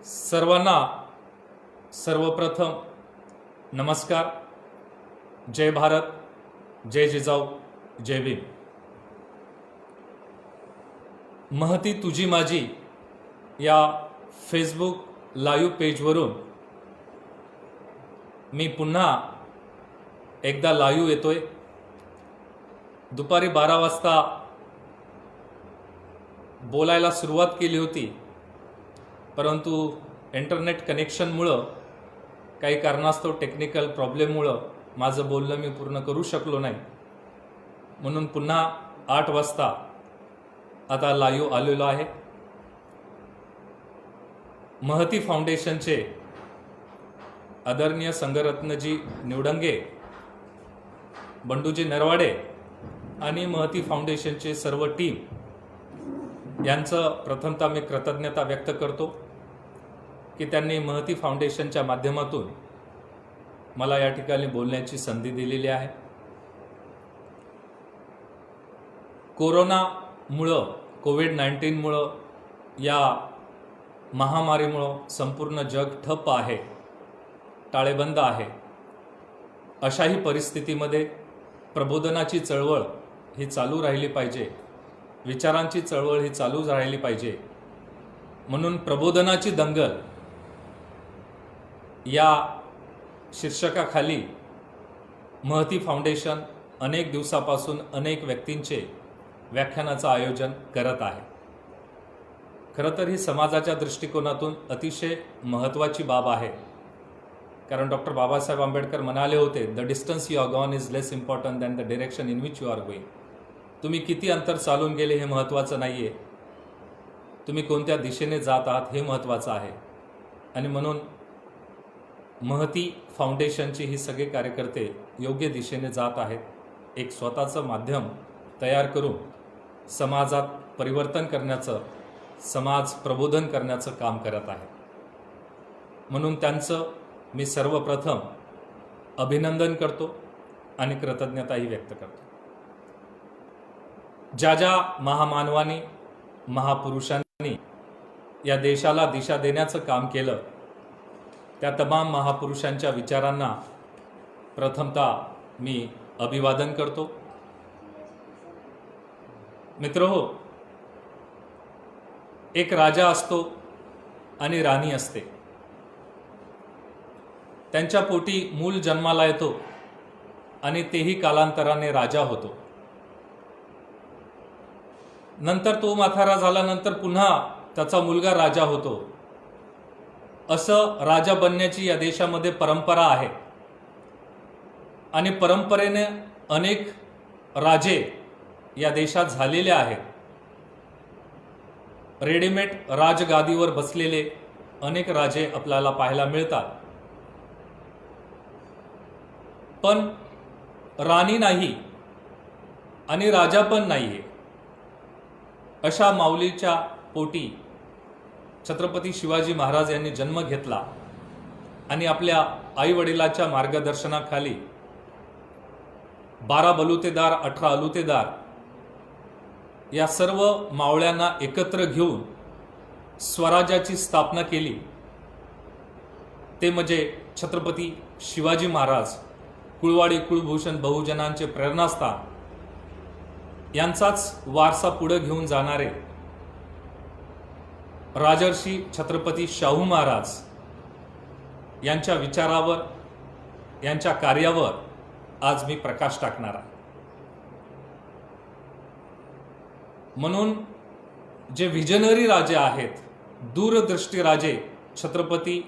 सर्वांना सर्वप्रथम नमस्कार. जय भारत, जय जिजाऊ, जय भीम. महती तुझी माझी या फेसबुक लाईव्ह पेजवरून मी पुन्हा एकदा लाईव्ह येतोय. दुपारी 12 वाजता बोलायला सुरुवात केली होती, परंतु इंटरनेट कनेक्शनमुळं काही कारणास्तव टेक्निकल प्रॉब्लेममुळं माझं बोलणं मी पूर्ण करू शकलो नाही. म्हणून पुन्हा 8 वाजता आता लाईव्ह आलेलो आहे. महती फाउंडेशनचे आदरणीय संघरत्नजी निवडंगे, बंडूजी नरवाडे आणि महती फाउंडेशनचे सर्व टीम यांचं प्रथमतः मी कृतज्ञता व्यक्त करतो की त्यांनी महती फाउंडेशनच्या माध्यमातून मला या ठिकाणी बोलण्याची संधी दिलेली आहे. कोरोनामुळं, कोविड-19मुळं, या महामारीमुळं संपूर्ण जग ठप्प आहे, टाळेबंद आहे. अशाही परिस्थितीमध्ये प्रबोधनाची चळवळ ही चालू राहिली पाहिजे, विचारांची चळवळ ही चालू राहिली पाहिजे. म्हणून प्रबोधनाची दंगल या शीर्षकाखाली महती फाउंडेशन अनेक दिवसापासून अनेक व्यक्तींचे व्याख्यानाचं आयोजन करत आहे. खरं तर ही समाजाच्या दृष्टिकोनातून अतिशय महत्त्वाची बाब आहे. कारण डॉक्टर बाबासाहेब आंबेडकर म्हणाले होते, the distance you are gone is less important than the direction in which you are going. तुम्ही किती अंतर चालून गेले हे महत्त्वाचं नाही आहे, तुम्ही कोणत्या दिशेने जात आहात हे महत्त्वाचं आहे. आणि म्हणून महती फाउंडेशनचे ही सगळे कार्यकर्ते योग्य दिशेने जात आहेत. एक स्वतःचं माध्यम तयार करून समाजात परिवर्तन करण्याचं, समाज प्रबोधन करण्याचं काम करत आहे. म्हणून त्यांचं मी सर्वप्रथम अभिनंदन करतो आणि कृतज्ञताही व्यक्त करतो. ज्या ज्या महामानवांनी, महापुरुषांनी या देशाला दिशा देण्याचं काम केलं, त्या तमाम महापुरुषांच्या विचारांना प्रथमतः मी अभिवादन करतो. मित्रहो, एक राजा असतो आणि राणी असते. त्यांच्या पोटी मूल जन्माला येतो आणि तेही कालांतराने राजा होतो. नंतर तो म्हातारा झाल्यानंतर पुन्हा त्याचा मुलगा राजा होतो. असं राजा बनण्याची या देशामध्ये परंपरा आहे आणि परंपरेने अनेक राजे या देशात झालेले आहेत. रेडीमेड राजगादीवर बसलेले अनेक राजे आपल्याला पाहायला मिळतात. पण राणी नाही आणि राजा पण नाहीये, अशा माऊलीच्या पोटी छत्रपती शिवाजी महाराज यांनी जन्म घेतला आणि आपल्या आई वडिलाच्या मार्गदर्शनाखाली 12 बलुतेदार, 18 अलुतेदार या सर्व मावळ्यांना एकत्र घेऊन स्वराज्याची स्थापना केली. ते म्हणजे छत्रपती शिवाजी महाराज, कुळवाडी कुळभूषण, बहुजनांचे प्रेरणास्थान, यांचाच वारसा पुढे घेऊन जाणारे राजर्षी छत्रपती शाहू महाराज यांच्या विचारावर, यांच्या कार्यावर आज मी प्रकाश टाकणार आहे. म्हणून जे विजनरी राजे आहेत, दूरदृष्टी राजे छत्रपती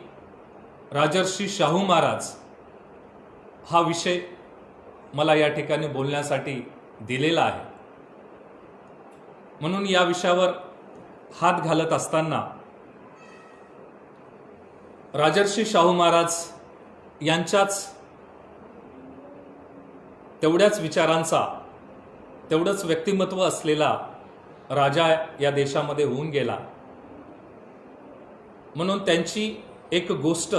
राजर्षी शाहू महाराज, हा विषय मला या ठिकाणी बोलण्यासाठी दिलेला आहे. म्हणून या विषयावर हात घालत असताना राजर्षी शाहू महाराज यांच्याच तेवढ्याच विचारांचा, तेवढंच व्यक्तिमत्व असलेला राजा या देशामध्ये होऊन गेला. म्हणून त्यांची एक गोष्ट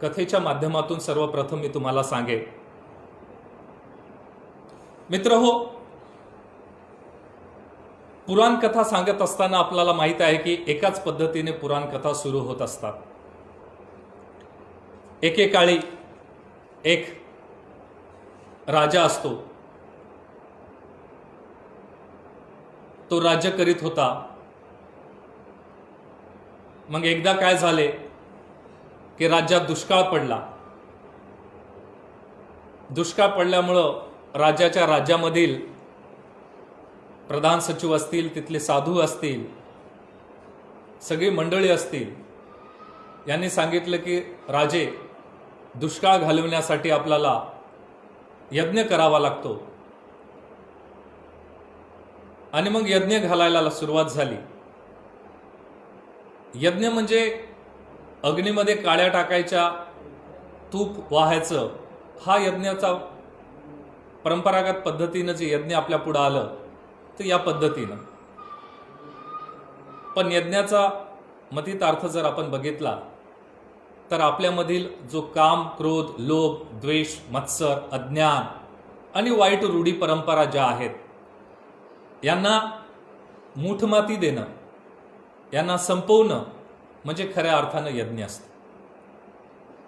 कथेच्या माध्यमातून सर्वप्रथम मी तुम्हाला सांगेन. मित्रहो, पुराण कथा सांगत असताना आपल्याला माहित आहे की एकाच पद्धतीने पुराण कथा सुरू होत असतात. एकेकाळी एक राजा असतो. तो राज्य करीत होता. मग एकदा काय झाले की राज्यात दुष्काळ पडला. दुष्काळ पडल्यामुळं राज्यामधील प्रधान सचिव असतील, तिथले साधू असतील, सगळी मंडळी असतील, यांनी सांगितलं की राजे, दुष्काळ घालवण्यासाठी आपल्याला यज्ञ करावा लागतो. आणि मग यज्ञ घालायला सुरुवात झाली. यज्ञ म्हणजे अग्नीमध्ये काळ्या टाकायच्या, तूप वाहायचं, हा यज्ञाचा परंपरागत पद्धतीनं जे यज्ञ आपल्या पुढे आलं तर या पद्धतीनं. पण यज्ञाचा मतितार्थ जर आपण बघितला तर आपल्यामधील जो काम, क्रोध, लोभ, द्वेष, मत्सर, अज्ञान आणि वाईट रूढी परंपरा ज्या आहेत, यांना मूठमाती देणं, यांना संपवणं म्हणजे खऱ्या अर्थानं यज्ञ असतं.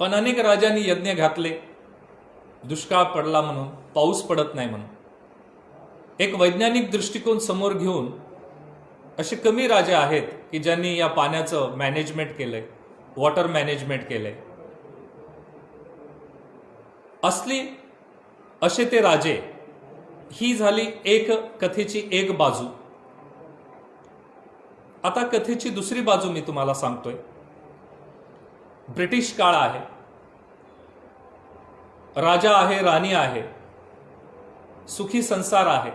पण अनेक राजांनी यज्ञ घातले, दुष्काळ पडला म्हणून, पाऊस पडत नाही म्हणून. एक वैज्ञानिक दृष्टिकोन समोर घेऊन असे कमी राजे आहेत की ज्यांनी या पाण्याचं मॅनेजमेंट केलंय, वॉटर मॅनेजमेंट केलंय. असे ते राजे. ही झाली एक कथेची एक बाजू. आता कथेची दुसरी बाजू मी तुम्हाला सांगतोय. ब्रिटिश काळ आहे. राजा आहे, राणी आहे, सुखी संसार आहे.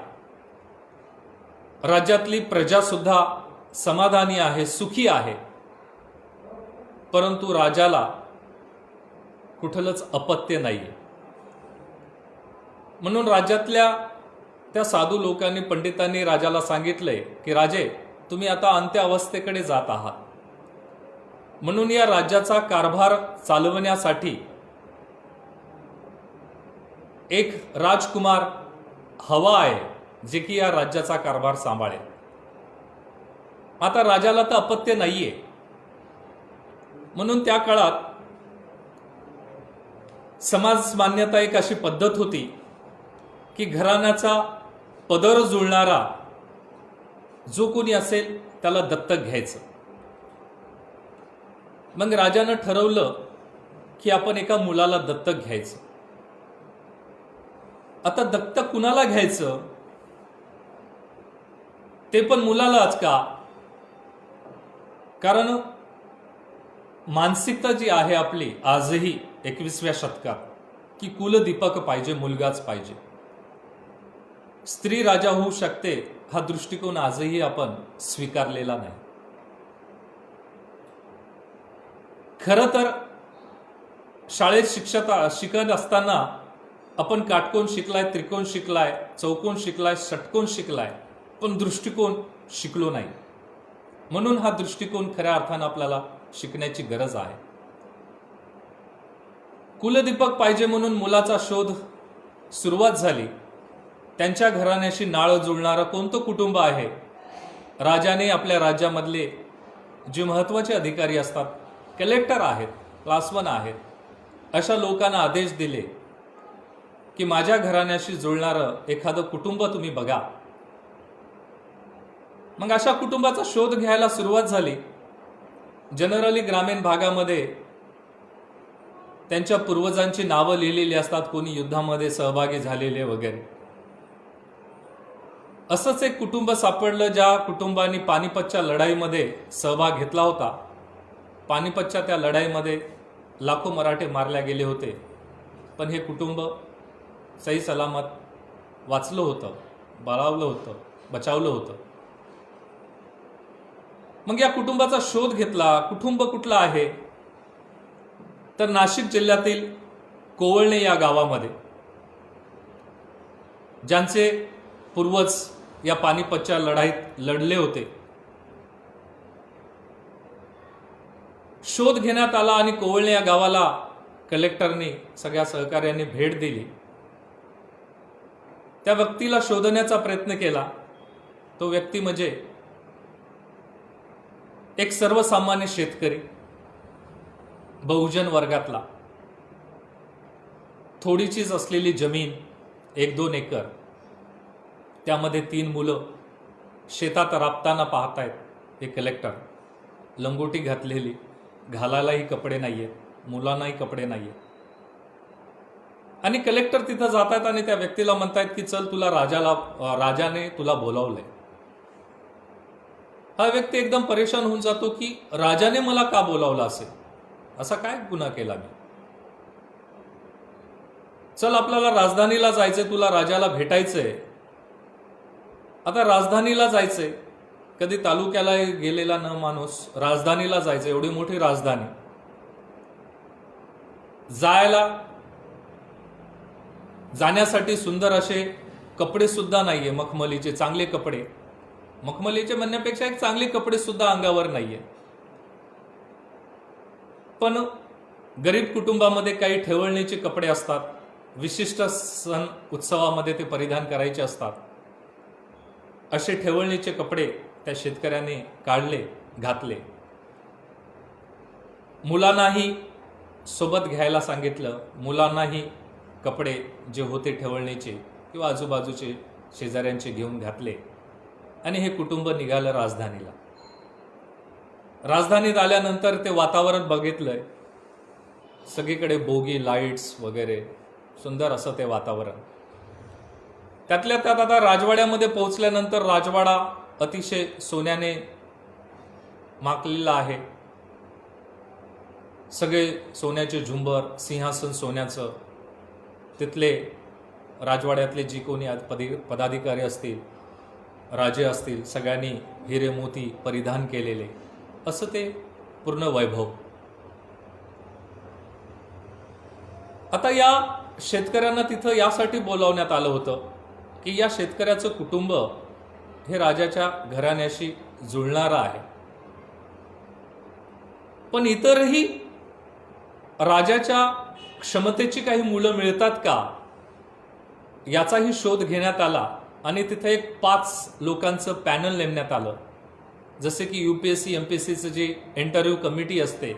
राज्यातली प्रजा सुद्धा समाधानी आहे, सुखी आहे. परंतु राजाला कुठलंच अपत्य नाहीये. म्हणून राज्यातल्या त्या साधू लोकांनी, पंडितांनी राजाला सांगितलंय की राजे, तुम्ही आता अंत्य अवस्थेकडे जात आहात. म्हणून या राज्याचा कारभार चालवण्यासाठी एक राजकुमार हवा आहे, जे की या राज्याचा कारभार सांभाळेल. आता राजाला तर अपत्य नाहीये. म्हणून त्या काळात समाज मान्यता एक अशी पद्धत होती की घराण्याचा पदर जुळणारा जो कोणी असेल त्याला दत्तक घ्यायचं. मग राजानं ठरवलं की आपण एका मुलाला दत्तक घ्यायचं. आता दत्तक कुणाला घ्यायचं, ते पण मुलालाच का? कारण मानसिकता जी आहे आपली आजही 21व्या शतकात, की कुलदीपक पाहिजे, मुलगाच पाहिजे, स्त्री राजा होऊ शकते, हा दृष्टिकोन आजही आपण स्वीकारलेला नाही. खरं तर शाळेत शिकत असताना आपण काटकोन शिकलाय, त्रिकोण शिकलाय, चौकोन शिकलाय, षटकोन शिकलाय, पण दृष्टिकोन शिकलो नाही. म्हणून हा दृष्टिकोन खऱ्या अर्थानं आपल्याला शिकण्याची गरज आहे. कुलदीपक पाहिजे म्हणून मुलाचा शोध सुरुवात झाली. त्यांच्या घराण्याशी नाळ जुळणारं कोणतं कुटुंब आहे? राजाने आपल्या राज्यामधले जे महत्त्वाचे अधिकारी असतात, कलेक्टर आहेत, क्लास 1 आहेत, अशा लोकांना आदेश दिले की माझ्या घराण्याशी जुळणारं एखादं कुटुंब तुम्ही बघा. मग अशा कुटुंबाचा शोध घ्यायला सुरुवात झाली. जनरली ग्रामीण भागामध्ये त्यांच्या पूर्वजांची नावं लिहिलेली असतात, कोणी युद्धामध्ये सहभागी झालेले वगैरे. असंच एक कुटुंब सापडलं ज्या कुटुंबाने पानिपतच्या लढाईमध्ये सहभाग घेतला होता. पानिपतच्या त्या लढाईमध्ये लाखो मराठे मारले गेले होते, पण हे कुटुंब सही सलामत वाचलं होतं, बाळावलं होतं, बचावलं होतं. मग या कुटुंबाचा शोध घेतला. कुटुंब कुठलं आहे तर नाशिक जिल्ह्यातील कोवळणे या गावामध्ये, ज्यांचे पूर्वज या पानिपतच्या लढाईत लढले होते. शोध घेण्यात आला आणि कोवळणे या गावाला कलेक्टरने सगळ्या सहकार्यांनी भेट दिली. त्या व्यक्तीला शोधण्याचा प्रयत्न केला. तो व्यक्ती म्हणजे एक सर्वसामान्य शेतकरी, बहुजन वर्गातला, थोडीचीच असलेली जमीन 1-2 एकर, त्यामध्ये 3 मुलं शेतात राबताना पाहतायत. हे कलेक्टर, लंगोटी घातलेली, घालायलाही कपडे नाहीयेत, मुलांनाही कपडे नाहीयेत. आणि कलेक्टर तिथं जातात आणि त्या व्यक्तीला म्हणतायत की चल, तुला राजाने तुला बोलावलंय. हा व्यक्ती एकदम परेशान होऊन जातो की राजाने मला का बोलावलं असेल, असा काय गुन्हा केला मी? चल, आपल्याला राजधानीला जायचंय, तुला राजाला भेटायचंय. आता राजधानीला जायचंय, कधी तालुक्याला गेलेला न माणूस राजधानीला जायचं, एवढी मोठी राजधानी, जाण्यासाठी सुंदर असे कपडे सुद्धा नाहीये, मखमलीचे चांगले कपडे, मखमलीचे म्हणण्यापेक्षा एक चांगले कपडे सुद्धा अंगावर नाहीये. पण गरीब कुटुंबामध्ये काही ठेवणीचे कपडे असतात, विशिष्ट सण उत्सवामध्ये ते परिधान करायचे असतात. असे ठेवणीचे कपडे त्या शेतकऱ्याने काढले, घातले. मुलांनाही सोबत घ्यायला सांगितलं. मुलांनाही कपडे जे होते ठेवणीचे किंवा आजूबाजूचे शेजाऱ्यांचे घेऊन घातले आणि हे कुटुंब निघालं राजधानीला. राजधानीत आल्यानंतर ते वातावरण बघितलंय, सगळीकडे बोगी, लाईट्स वगैरे, सुंदर असं ते वातावरण. त्यातल्या त्यात आता राजवाड्यामध्ये पोहोचल्यानंतर राजवाडा अतिशय सोन्याने माखलेला आहे. सगळे सोन्याचे झुंबर, सिंहासन सोन्याचं. तिथले राजवाड्यातले जी कोणी पदाधिकारी असतील, राजे असतील, सगळ्यांनी हिरे मोती परिधान केलेले, असं ते पूर्ण वैभव. आता या शेतकऱ्यांना तिथं यासाठी बोलावण्यात आलं होतं की या शेतकऱ्याचं कुटुंब हे राजाच्या घराण्याशी जुळणारं आहे. पण इतरही राजाच्या क्षमतेची काही मुलं मिळतात का, याचाही शोध घेण्यात आला आणि तिथे एक 5 लोकांचं पॅनल नेमण्यात आलं. जसे की UPSC MPSCचं जे इंटरव्ह्यू कमिटी असते,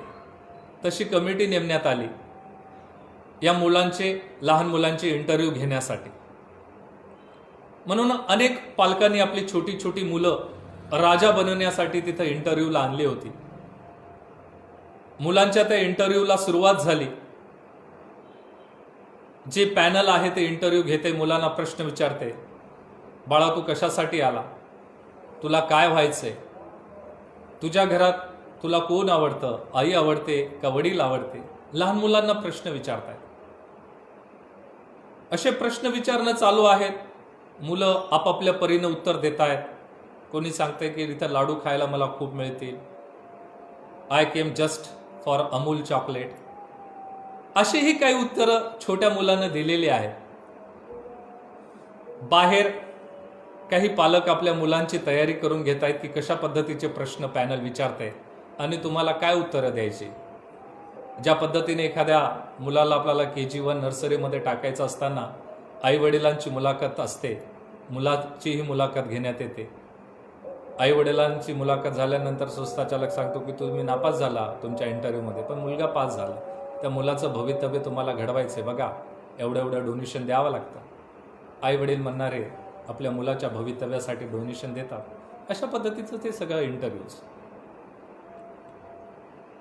तशी कमिटी नेमण्यात आली या लहान मुलांचे इंटरव्ह्यू घेण्यासाठी. म्हणून अनेक पालकांनी आपली छोटी छोटी मुलं राजा बनवण्यासाठी तिथं इंटरव्ह्यूला आणली होती. मुलांच्या त्या इंटरव्ह्यूला सुरुवात झाली. जे पॅनल आहे ते इंटरव्ह्यू घेते, मुलांना प्रश्न विचारते. बाळा, तू कशासाठी आला? तुला काय व्हायचंय? तुझ्या घरात तुला कोण आवडतं? आई आवडते का वडील आवडते? लहान मुलांना प्रश्न विचारतायत. असे प्रश्न विचारणं चालू आहेत. मुलं आपापल्या परीनं उत्तर देत आहेत. कोणी सांगते की इथं लाडू खायला मला खूप मिळतील, I came just for Amul chocolate. अशीही काही उत्तरं छोट्या मुलांना दिलेली आहेत. बाहेर काही पालक आपल्या मुलांची तयारी करून घेत आहेत की कशा पद्धतीचे प्रश्न पॅनल विचारतायत आणि तुम्हाला काय उत्तरं द्यायची. ज्या पद्धतीने एखाद्या मुलाला आपल्याला KG1 नर्सरीमध्ये टाकायचं असताना आई वडिलांची मुलाखत असते, मुलाचीही मुलाखत घेण्यात येते. आई वडिलांची मुलाखत झाल्यानंतर संस्थाचालक सांगतो की तुम्ही नापास झाला तुमच्या इंटरव्ह्यूमध्ये, पण मुलगा पास झाला. त्या मुलाचं भवितव्य तुम्हाला घडवायचं, बघा एवढं डोनेशन द्यावं लागतं. आई वडील म्हणणारे आपल्या मुलाच्या भवितव्यासाठी डोनेशन देतात. अशा पद्धतीचं ते सगळं इंटरव्ह्यूज.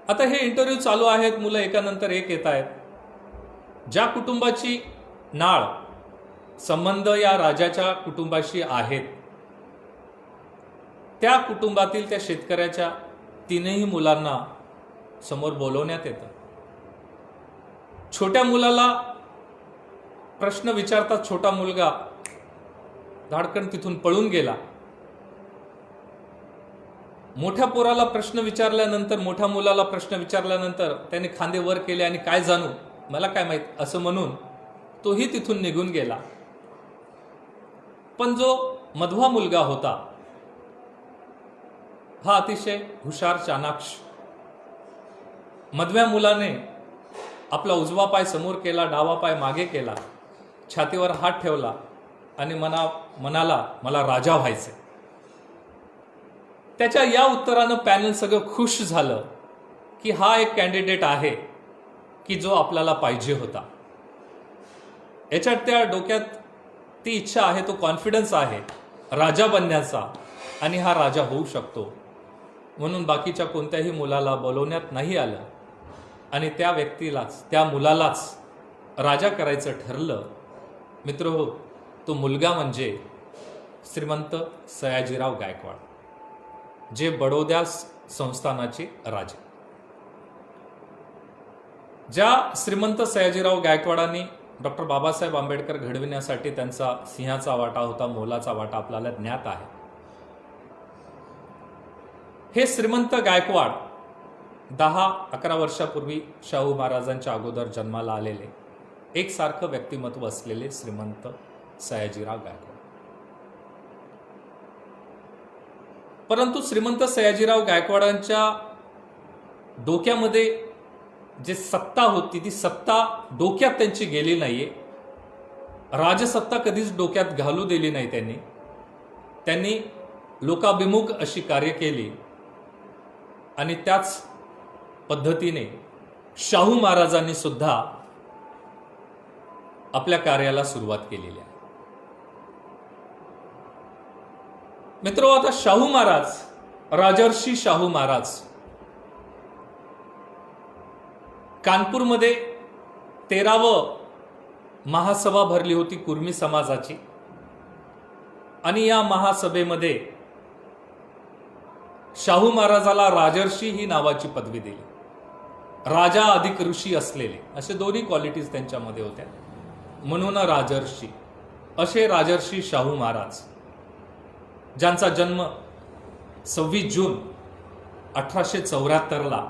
आता हे इंटरव्ह्यू चालू आहेत, मुलं एकानंतर एक येत आहेत. ज्या कुटुंबाची नाळ संबंध या राजाच्या कुटुंबाशी आहेत, त्या कुटुंबातील त्या शेतकऱ्याच्या 3ही मुलांना समोर बोलवण्यात येतं. छोट्या मुलाला प्रश्न विचारतात. छोटा मुलगा धाडकन तिथून पळून गेला. मोठ्या पोराला प्रश्न विचारल्यानंतर, मोठ्या मुलाला प्रश्न विचारल्यानंतर त्याने खांदे वर केले आणि काय जाणू, मला काय माहित असं म्हणून तोही तिथून निघून गेला. पण जो मधवा मुलगा होता हा अतिशय हुशार, चाणाक्ष. मधव्या मुलाने आपला उजवा पाय समोर केला, डावा पाय मागे केला, छातीवर हात ठेवला आणि म्हणाला मला राजा व्हायचे. त्याच्या या उत्तरानं पॅनल सगळं खुश झालं की हा एक कॅन्डिडेट आहे की जो आपल्याला पाहिजे होता. याच्यात त्या डोक्यात ती इच्छा आहे, तो कॉन्फिडन्स आहे राजा बनण्याचा, आणि हा राजा होऊ शकतो. म्हणून बाकीच्या कोणत्याही मुलाला बोलवण्यात नाही आलं आणि त्या व्यक्तीलाच, त्या मुलालाच राजा करायचं ठरलं. मित्रहो, तो मुलगा म्हणजे श्रीमंत सयाजीराव गायकवाड, जे बडोद्या संस्थानाचे राजे. ज्या श्रीमंत सयाजीराव गायकवाडांनी डॉक्टर बाबासाहेब आंबेडकर घडविण्यासाठी त्यांचा सिंहाचा वाटा होता, मोलाचा वाटा आपल्याला ज्ञात आहे. हे श्रीमंत गायकवाड 10-11 वर्षापूर्वी शाहू महाराजांच्या अगोदर जन्माला आलेले एकसारखं व्यक्तिमत्व असलेले श्रीमंत सयाजीराव गायकवाड. परंतु श्रीमंत सयाजीराव गायकवाडांच्या डोक्यामध्ये जे सत्ता होती ती सत्ता डोक्यात त्यांची गेली नाहीये. राजसत्ता कधीच डोक्यात घालू दिली नाही त्यांनी. त्यांनी लोकाभिमुख अशी कार्य केली आणि त्याच पद्धतीने शाहू महाराजांनी सुद्धा आपल्या कार्याला सुरुवात केलेली आहे. मित्रो, आता शाहू महाराज, राजर्षी शाहू महाराज कानपूरमध्ये 13वी महासभा भरली होती कुर्मी समाजाची, आणि या महासभेमध्ये शाहू महाराजाला राजर्षी ही नावाची पदवी दिली. राजा अधिक ऋषी असलेले असे दोन्ही क्वालिटीज त्यांच्यामध्ये होत्या, म्हणून राजर्षी. असे राजर्षी शाहू महाराज, ज्यांचा जन्म 26 जून 1874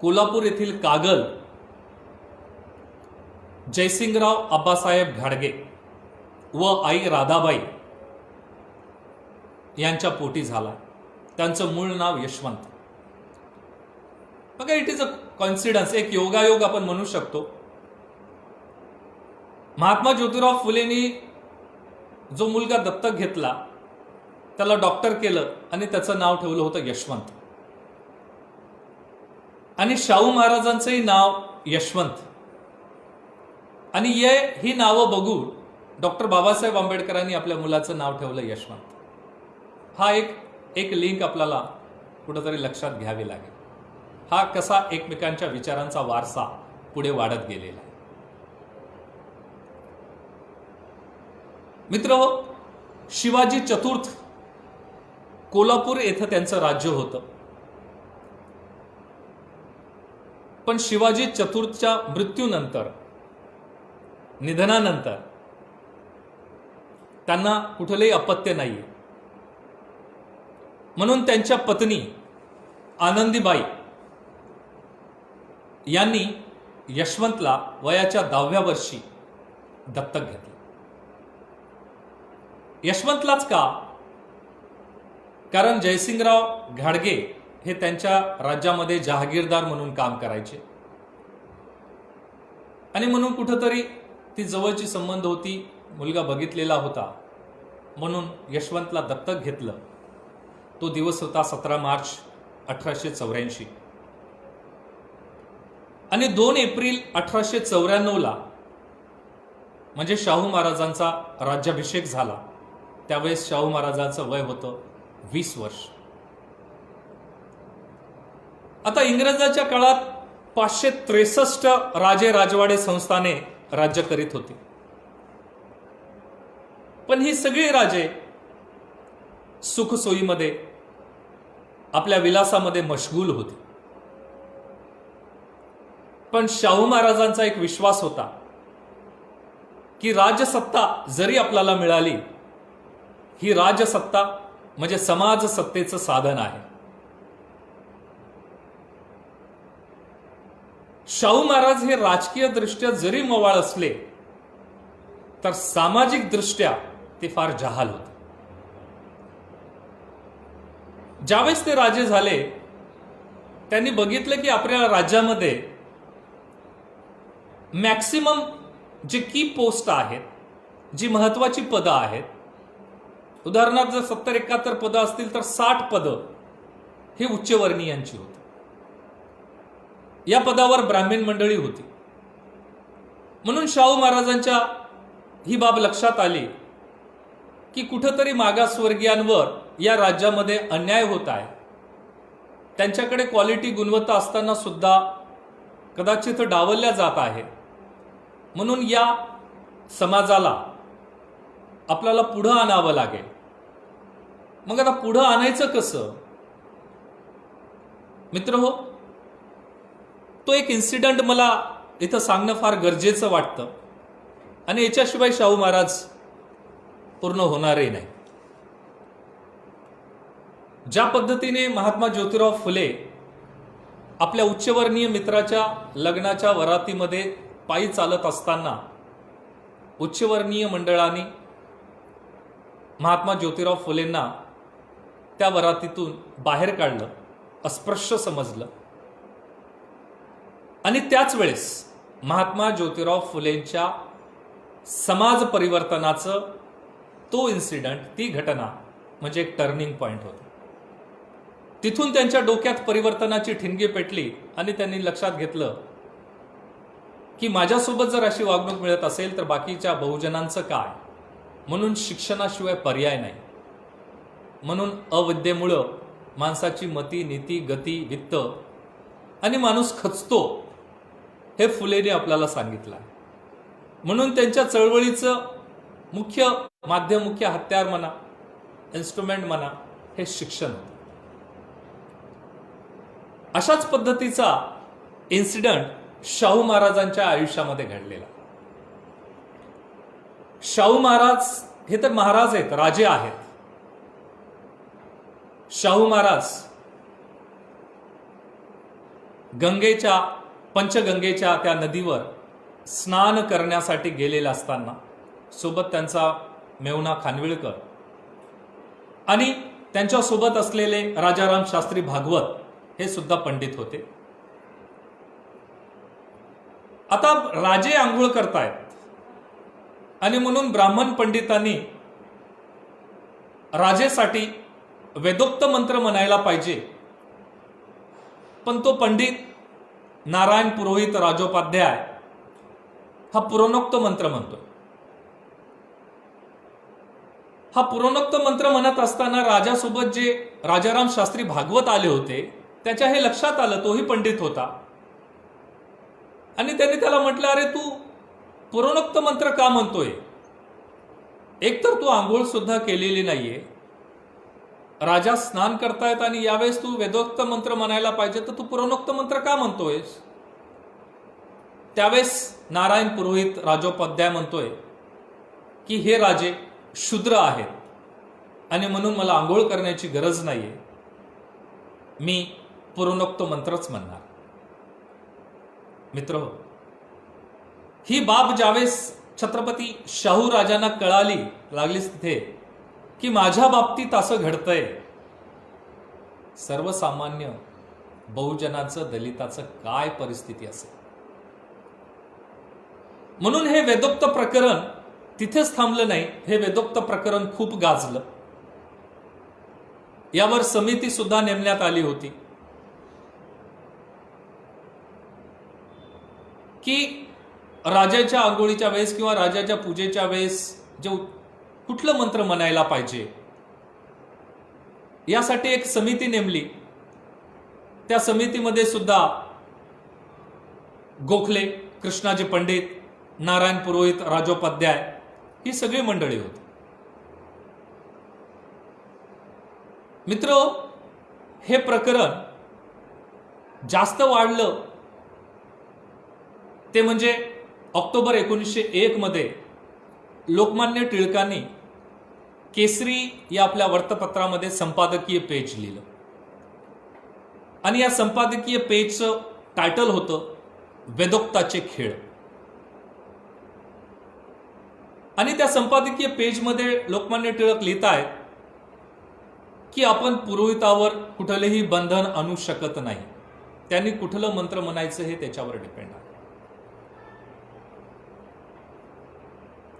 कोल्हापूर येथील कागल जयसिंगराव आबासाहेब घाडगे व आई राधाबाई यांच्या पोटी झाला. त्यांचं मूळ नाव यशवंत. बघा, इट इज अ कॉन्सिडन्स, एक योगायोग आपण म्हणू शकतो. महात्मा ज्योतिराव फुलेंनी जो मुलगा दत्तक घेतला त्याला डॉक्टर केलं आणि त्याचं नाव ठेवलं होतं यशवंत. आणि शाहू महाराजांचंही नाव यशवंत. आणि ही नावं बघून डॉक्टर बाबासाहेब आंबेडकरांनी आपल्या मुलाचं नाव ठेवलं यशवंत. हा एक लिंक आपल्याला कुठेतरी लक्षात घ्यावी लागेल. हा कसा एकमेकांच्या विचारांचा वारसा पुढे वाढत गेलेला आहे. मित्र, शिवाजी चतुर्थ कोल्हापूर येथे त्यांचं राज्य होतं. पण शिवाजी चतुर्थच्या मृत्यूनंतर, निधनानंतर त्यांना कुठलेही अपत्य नाहीये. म्हणून त्यांच्या पत्नी आनंदीबाई यांनी यशवंतला वयाच्या 10व्या वर्षी दत्तक घेतलं. यशवंतलाच का? कारण जयसिंगराव घाडगे हे त्यांच्या राज्यामध्ये जहागीरदार म्हणून काम करायचे, आणि म्हणून कुठंतरी ती जवळची संबंध होती, मुलगा बघितलेला होता, म्हणून यशवंतला दत्तक घेतलं. तो दिवस होता 17 मार्च 1884. आणि 2 एप्रिल 1894 म्हणजे शाहू महाराजांचा राज्याभिषेक झाला. त्यावेळेस शाहू महाराजांचं वय होतं 20 वर्ष. आता इंग्रजाच्या काळात 563 राजे राजवाडे संस्थाने राज्य करीत होती. पण ही सगळी राजे सुखसोयीमध्ये, आपल्या विलासामध्ये मशगूल होती. पण शाहू महाराजांचा एक विश्वास होता की राजसत्ता जरी आपल्याला मिळाली, ही राजसत्ता म्हणजे समाज सत्तेचं साधन आहे. शाहू महाराज हे राजकीय दृष्ट्या जरी मवाळ असले तर सामाजिक दृष्ट्या ते फार जहाल होते. ज्यावेळेस ते राजे झाले त्यांनी बघितलं की आपल्या राज्यामध्ये मॅक्सिमम जे की पोस्ट आहेत, जी महत्वाची पदं आहेत, उदाहरणार्थ जर 70-71 पदं असतील तर 60 पदं ही उच्चवर्णीयांची होती. या पदावर ब्राह्मण मंडळी होती. म्हणून शाहू महाराजांच्या ही बाब लक्षात आली की कुठंतरी मागासवर्गीयांवर या राज्यामध्ये अन्याय होत आहे. त्यांच्याकडे क्वालिटी गुणवत्ता असताना सुद्धा कदाचित डावलल्या जात आहे. म्हणून या समाजाला आपल्याला पुढं आणावं लागेल. मग आता पुढं आणायचं कसं? मित्रहो, तो एक इन्सिडेंट मला इथं सांगणं फार गरजेचं वाटतं आणि याच्याशिवाय शाहू महाराज पूर्ण होणारही नाही. ज्या पद्धतीने महात्मा ज्योतिराव फुले आपल्या उच्चवर्णीय मित्राच्या लग्नाच्या वरातीमध्ये पायी चालत असताना उच्चवर्णीय मंडळाने महात्मा ज्योतिराव फुलेंना त्या वरातीतून बाहेर काढलं, अस्पृश्य समजलं आणि त्याच वेळेस महात्मा ज्योतिराव फुलेंच्या समाज परिवर्तनाचं तो इन्सिडेंट, ती घटना म्हणजे एक टर्निंग पॉइंट होती. तिथून त्यांच्या डोक्यात परिवर्तनाची ठिणगी पेटली आणि त्यांनी लक्षात घेतलं की माझ्यासोबत जर अशी वागणूक मिळत असेल तर बाकीच्या बहुजनांचं काय. म्हणून शिक्षणाशिवाय पर्याय नाही. म्हणून अविद्येमुळं माणसाची मती, नीती, गती, वित्त आणि माणूस खचतो हे फुलेने आपल्याला सांगितलं. म्हणून त्यांच्या चळवळीचं मुख्य माध्यम, मुख्य हत्यार म्हणा, इन्स्ट्रुमेंट म्हणा, हे शिक्षण होतं. अशाच पद्धतीचा इन्सिडेंट शाहू महाराजांच्या आयुष्यामध्ये घडलेला. शाहू महाराज हे तर महाराज आहेत, राजे आहेत. शाहू महाराज गंगेच्या, पंचगंगेच्या त्या नदीवर स्नान करण्यासाठी गेलेले असताना सोबत त्यांचा मेहुणा खानविलकर आणि त्यांच्यासोबत असलेले राजाराम शास्त्री भागवत हे सुद्धा पंडित होते. आता राजे आंघोळ करतायत आणि म्हणून ब्राह्मण पंडितांनी राजेसाठी वेदोक्त मंत्र म्हणायला पाहिजे. पण तो पंडित नारायण पुरोहित राजोपाध्याय हा पुराणोक्त मंत्र म्हणतोय. हा पुराणोक्त मंत्र म्हणत असताना राजासोबत जे राजाराम शास्त्री भागवत आले होते त्याच्या हे लक्षात आलं. तोही पंडित होता आणि त्यांनी त्याला म्हटलं, अरे तू पुराणोक्त मंत्र का म्हणतोय? एकतर तू आंघोळ सुद्धा केलेली नाहीये, राजा स्नान करतायत आणि यावेळेस तू वेदोक्त मंत्र म्हणायला पाहिजे, तर तू पुराणोक्त मंत्र का म्हणतोयस? त्यावेळेस नारायण पुरोहित राजोपाध्याय म्हणतोय की हे राजे शूद्र आहेत आणि म्हणून मला आंघोळ करण्याची गरज नाहीये, मी पुराणोक्त मंत्रच म्हणणार. मित्र, ही बाब ज्यावेळेस छत्रपती शाहू राजांना कळाली लागलीच तिथे की माझ्या बाबतीत असं घडतंय, सर्वसामान्य बहुजनाचं, दलिताचं काय परिस्थिती असेल. म्हणून हे वेदोक्त प्रकरण तिथेच थांबलं नाही. हे वेदोक्त प्रकरण खूप गाजलं. यावर समिती सुद्धा नेमण्यात आली होती की राजाच्या आंघोळीच्या वेळेस किंवा राजाच्या पूजेच्या वेळेस जे कुठलं मंत्र म्हणायला पाहिजे यासाठी एक समिती नेमली. त्या समितीमध्ये सुद्धा गोखले, कृष्णाजी पंडित, नारायण पुरोहित राजोपाध्याय ही सगळी मंडळी होती. मित्र, हे प्रकरण जास्त वाढलं ते म्हणजे ऑक्टोबर 1901 मध्ये लोकमान्य टिळकांनी केसरी या आपल्या वृत्तपत्रामध्ये संपादकीय पेज लिहिलं आणि या संपादकीय पेजचं टायटल होतं वेदोक्ताचे खेळ. आणि त्या संपादकीय पेजमध्ये लोकमान्य टिळक लिहित आहेत की आपण पुरोहितावर कुठलेही बंधन आणू शकत नाही, त्यांनी कुठलं मंत्र म्हणायचं हे त्याच्यावर डिपेंड आहे.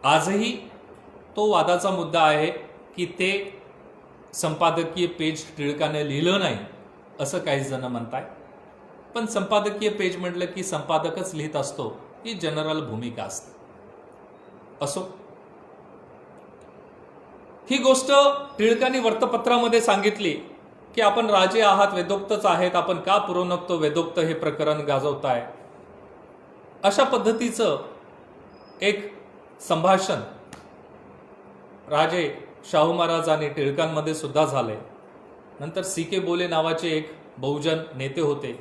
आजही तो वादाचा मुद्दा आहे की ते संपादकीय पेज टिळकाने लिहिलं नाही असं काही जण म्हणताय. पण संपादकीय पेज म्हटलं की संपादकच लिहित असतो ही जनरल भूमिका असते. असो, ही गोष्ट टिळकांनी वर्तपत्रामध्ये सांगितली की आपण राजे आहात, वेदोक्तच आहेत, आपण का पुरोनक्तो वेदोक्त हे प्रकरण गाजवताय. अशा पद्धतीचं एक संभाषण राजे शाहू महाराज आणि टिळकांमध्ये सुद्धा झाले. नंतर सी.के. बोले नावाचे एक बहुजन नेते होते,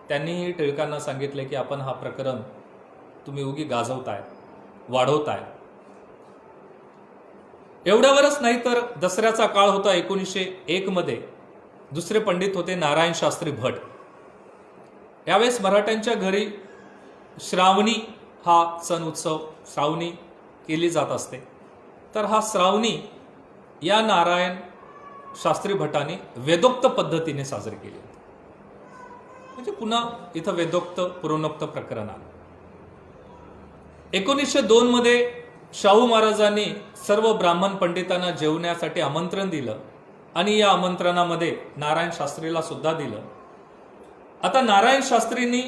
त्यांनीही टिळकांना सांगितले की आपण हा प्रकरण तुम्ही उगी गाजवताय, वाढवताय. एवढ्यावरच नाही तर दसऱ्याचा काळ होता 1901 मध्ये. दुसरे पंडित होते नारायण शास्त्री भट. यावेळेस मराठ्यांच्या घरी श्रावणी हा सण उत्सव श्रावणी केली जात असते. तर हा श्रावणी या नारायण शास्त्री भटाने वेदोक्त पद्धतीने साजरी केली होती. म्हणजे पुन्हा इथं वेदोक्त पुरोनोक्त प्रकरण आलं. 1902 मध्ये शाहू महाराजांनी सर्व ब्राह्मण पंडितांना जेवण्यासाठी आमंत्रण दिलं आणि या आमंत्रणामध्ये नारायण शास्त्रीला सुद्धा दिलं. आता नारायण शास्त्रींनी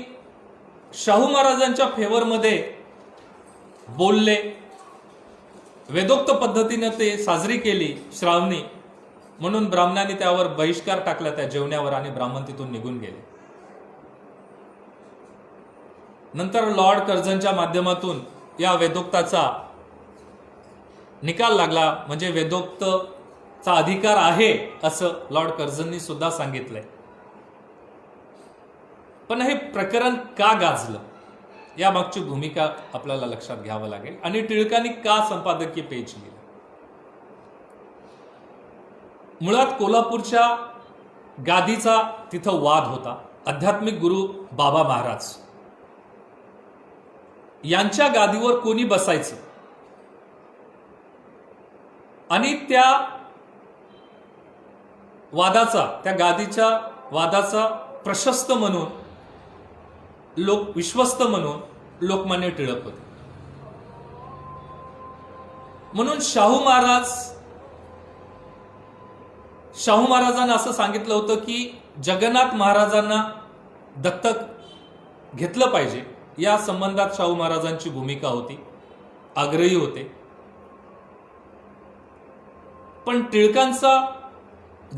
शाहू महाराजांच्या फेवरमध्ये बोलले, वेदोक्त पद्धतीने ते साजरी केली श्रावणी, म्हणून ब्राह्मणांनी त्यावर बहिष्कार टाकला त्या जेवण्यावर आणि ब्राह्मण तिथून निघून गेले. नंतर लॉर्ड कर्झनच्या माध्यमातून या वेदोक्ताचा निकाल लागला. म्हणजे वेदोक्तचा अधिकार आहे असं लॉर्ड कर्झननी सुद्धा सांगितलंय. पण हे प्रकरण का गाजलं यामागची भूमिका आपल्याला लक्षात घ्यावं लागेल. आणि टिळकांनी का संपादकीय पेज लिहिलं. मुळात कोल्हापूरच्या गादीचा तिथं वाद होता. आध्यात्मिक गुरु बाबा महाराज यांच्या गादीवर कोणी बसायचं आणि त्या गादीच्या वादाचा प्रशस्त म्हणून विश्वस्त म्हणून लोकमान्य टिळक होते. म्हणून शाहू महाराजांना असं सांगितलं होतं की जगन्नाथ महाराजांना दत्तक घेतलं पाहिजे. या संबंधात शाहू महाराजांची भूमिका होती, आग्रही होते. पण टिळकांचा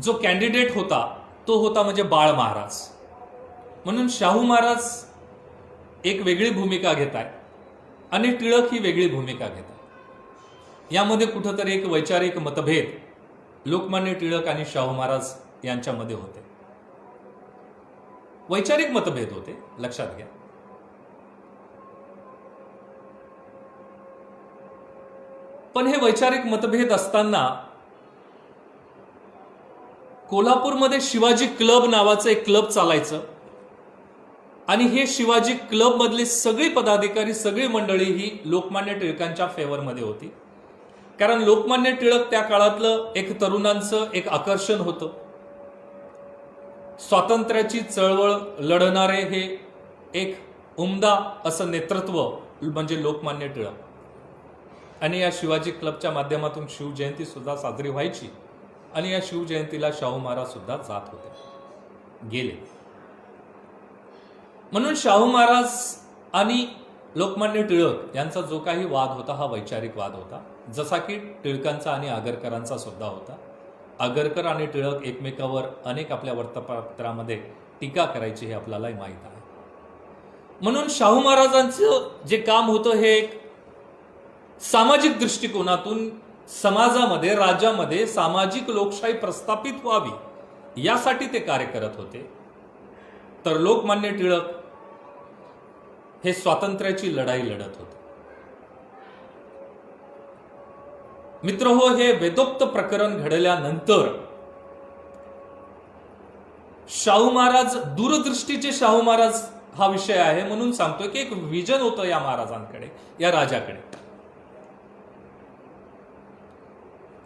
जो कॅन्डिडेट होता तो होता म्हणजे बाळ महाराज. म्हणून शाहू महाराज एक वेगळी भूमिका घेत आहे आणि टिळक ही वेगळी भूमिका घेत आहे. यामध्ये कुठंतरी एक वैचारिक मतभेद लोकमान्य टिळक आणि शाहू महाराज यांच्यामध्ये होते. वैचारिक मतभेद होते, लक्षात घ्या. पण हे वैचारिक मतभेद असताना कोल्हापूरमध्ये शिवाजी क्लब नावाचं एक क्लब चालायचं आणि हे शिवाजी क्लब मधली सगळी पदाधिकारी, सगळी मंडळी ही लोकमान्य टिळकांच्या फेवरमध्ये होती. कारण लोकमान्य टिळक त्या काळातलं एक तरुणांचं एक आकर्षण होतं. स्वातंत्र्याची चळवळ लढणारे हे एक उमदा असं नेतृत्व म्हणजे लोकमान्य टिळक. आणि या शिवाजी क्लबच्या माध्यमातून शिवजयंती सुद्धा साजरी व्हायची आणि या शिवजयंतीला शाहू महाराज सुद्धा जात होते, गेले. म्हणून शाहू महाराज आणि लोकमान्य टिळक यांचा जो काही वाद होता हा वैचारिक वाद होता, जसा की टिळकांचा आणि आगरकरांचा सुद्धा होता. आगरकर आणि टिळक एकमेकावर अनेक आपल्या वर्तपत्रामध्ये टीका करायची हे आपल्यालाही माहीत आहे. म्हणून शाहू महाराजांचं जे काम होतं हे एक सामाजिक दृष्टिकोनातून समाजामध्ये, राज्यामध्ये सामाजिक लोकशाही प्रस्थापित व्हावी यासाठी ते कार्य करत होते. तर लोकमान्य टिळक हे स्वातंत्र्याची लढाई लढत होते. मित्रहो, हे वेदोक्त प्रकरण घडल्यानंतर शाहू महाराज, दूरदृष्टीचे शाहू महाराज हा विषय आहे म्हणून सांगतोय की एक विजन होतं या महाराजांकडे, या राजाकडे,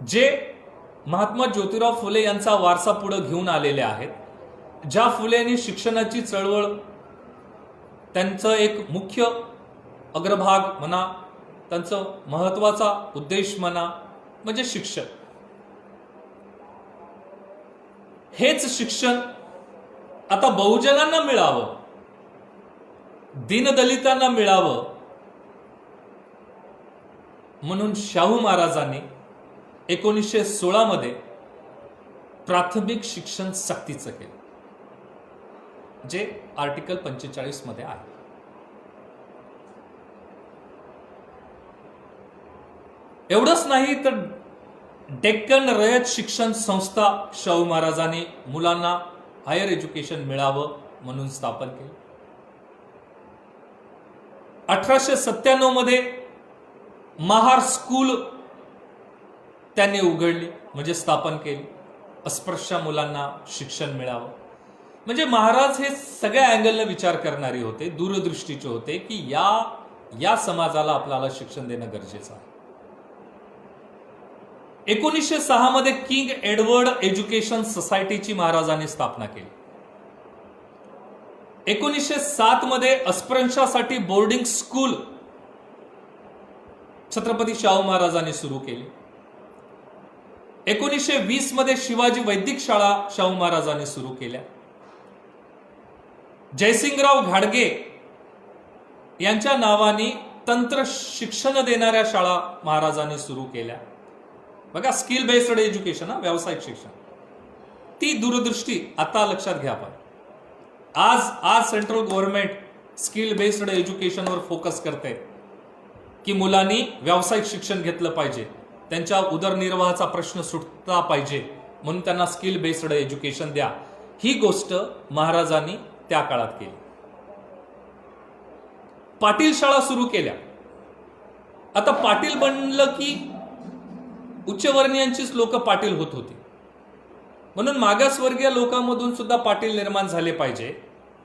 जे महात्मा ज्योतिराव फुले यांचा वारसा पुढे घेऊन आलेले आहेत. ज्या फुलेंनी शिक्षणाची चळवळ त्यांचं एक मुख्य अग्रभाग म्हणा, त्यांचं महत्वाचा उद्देश म्हणा म्हणजे शिक्षण. हेच शिक्षण आता बहुजनांना मिळावं, दीनदलितांना मिळावं, म्हणून शाहू महाराजांनी 1916 मध्ये प्राथमिक शिक्षण सक्तीचं केलं, जे आर्टिकल 45 मध्ये आहे. एवढंच नाही तर डेक्कन रयत शिक्षण संस्था शाहू महाराजांनी मुलांना हायर एज्युकेशन मिळावं म्हणून स्थापन केली. 1897 मध्ये महार स्कूल त्यांनी उघडली, म्हणजे स्थापन केली, अस्पृश्य मुलांना शिक्षण मिळावं. म्हणजे महाराज हे सगळ्या अँगलने विचार करणारे होते, दूरदृष्टीचे होते की या समाजाला आपल्याला शिक्षण देणं गरजेचं आहे. 1906 मध्ये किंग एडवर्ड एज्युकेशन सोसायटीची महाराजांनी स्थापना केली. 1907 मध्ये अस्पृश्यांसाठी बोर्डिंग स्कूल छत्रपती शाहू महाराजांनी सुरू केली. 1920 मध्ये शिवाजी वैदिक शाळा शाहू महाराजांनी सुरू केल्या. जयसिंगराव घाडगे यांच्या नावाने तंत्र शिक्षण देणाऱ्या शाळा महाराजांनी सुरू केल्या. बघा, स्किल बेस्ड एज्युकेशन, व्यावसायिक शिक्षण. ती दूरदृष्टी आता लक्षात घ्या. आपण आज सेंट्रल गव्हर्नमेंट स्किल बेस्ड एज्युकेशनवर फोकस करते की मुलांनी व्यावसायिक शिक्षण घेतलं पाहिजे, त्यांच्या उदरनिर्वाहाचा प्रश्न सुटला पाहिजे, म्हणून त्यांना स्किल बेस्ड एज्युकेशन द्या. ही गोष्ट महाराजांनी त्या काळात केली. पाटील शाळा सुरू केल्या. आता पाटील बनलं की उच्चवर्णीयांचीच लोक पाटील होत होती, म्हणून मागासवर्गीय लोकांमधून सुद्धा पाटील निर्माण झाले पाहिजे,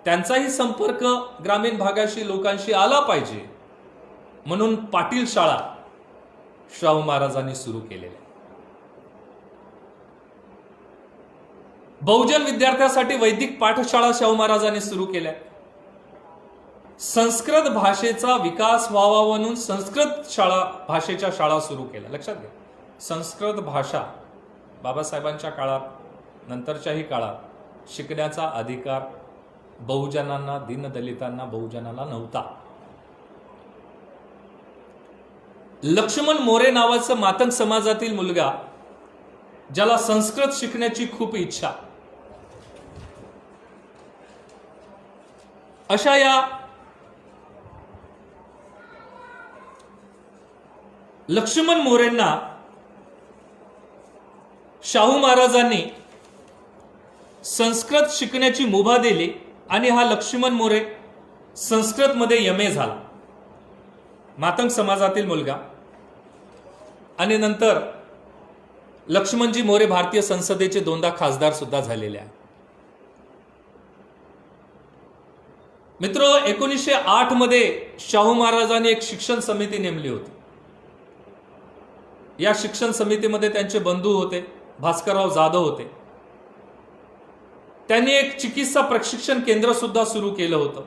त्यांचाही संपर्क ग्रामीण भागाशी लोकांशी आला पाहिजे, म्हणून पाटील शाळा शाहू महाराजांनी सुरू केलेल्या. बहुजन विद्यार्थ्यांसाठी वैदिक पाठशाळा शाहू महाराजांनी सुरू केल्या. संस्कृत भाषेचा विकास व्हावा म्हणून संस्कृत भाषेच्या शाळा सुरू केल्या. लक्षात घ्या, संस्कृत भाषा बाबासाहेबांच्या काळात, नंतरच्याही काळात शिकण्याचा अधिकार बहुजनांना, दीनदलितांना, बहुजनांना नव्हता. लक्ष्मण मोरे नावाचं मातंग समाजातील मुलगा, ज्याला संस्कृत शिकण्याची खूप इच्छा, अशा या लक्ष्मण मोरेंना शाहू महाराजांनी संस्कृत शिकण्याची मुभा दिली आणि हा लक्ष्मण मोरे संस्कृतमध्ये MA झाला, मातंग समाजातील मुलगा. आणि नंतर लक्ष्मणजी मोरे भारतीय संसदेचे 2दा खासदार सुद्धा झालेले आहेत. मित्र, 1908 मध्ये शाहू महाराजांनी एक शिक्षण समिती नेमली होती. या शिक्षण समितीमध्ये त्यांचे बंधू होते, भास्करराव जाधव होते. त्यांनी एक चिकित्सा प्रशिक्षण केंद्र सुद्धा सुरू केलं होतं.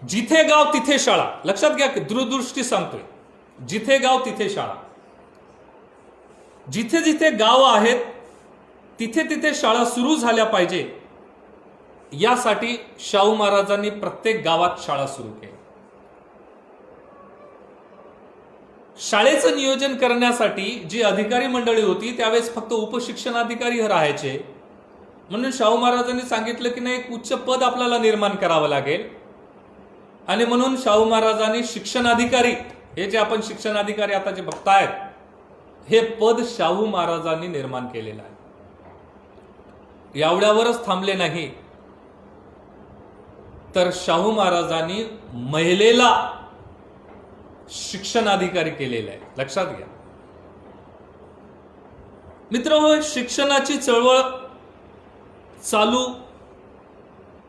जिथे गाव तिथे शाळा. लक्षात घ्या, दूरदृष्टी सांगतोय, जिथे गाव तिथे शाळा. जिथे जिथे गाव आहेत तिथे तिथे शाळा सुरू झाल्या पाहिजे, यासाठी शाहू महाराजांनी प्रत्येक गावात शाळा सुरू केली. शाळेचं नियोजन करण्यासाठी जी अधिकारी मंडळी होती त्यावेळेस फक्त उपशिक्षणाधिकारी राहायचे, म्हणून शाहू महाराजांनी सांगितलं की नाही, एक उच्च पद आपल्याला निर्माण करावं लागेल. आणि म्हणून शाहू महाराजांनी शिक्षणाधिकारी, हे जे आपण शिक्षणाधिकारी आता जे बघतायत, हे पद शाहू महाराजांनी निर्माण केलेलं आहे. एवढ्यावरच थांबले नाही, तर शाहू महाराजांनी महिलेला शिक्षणाधिकारी केलेला आहे. लक्षात घ्या मित्र, शिक्षणाची चळवळ चालू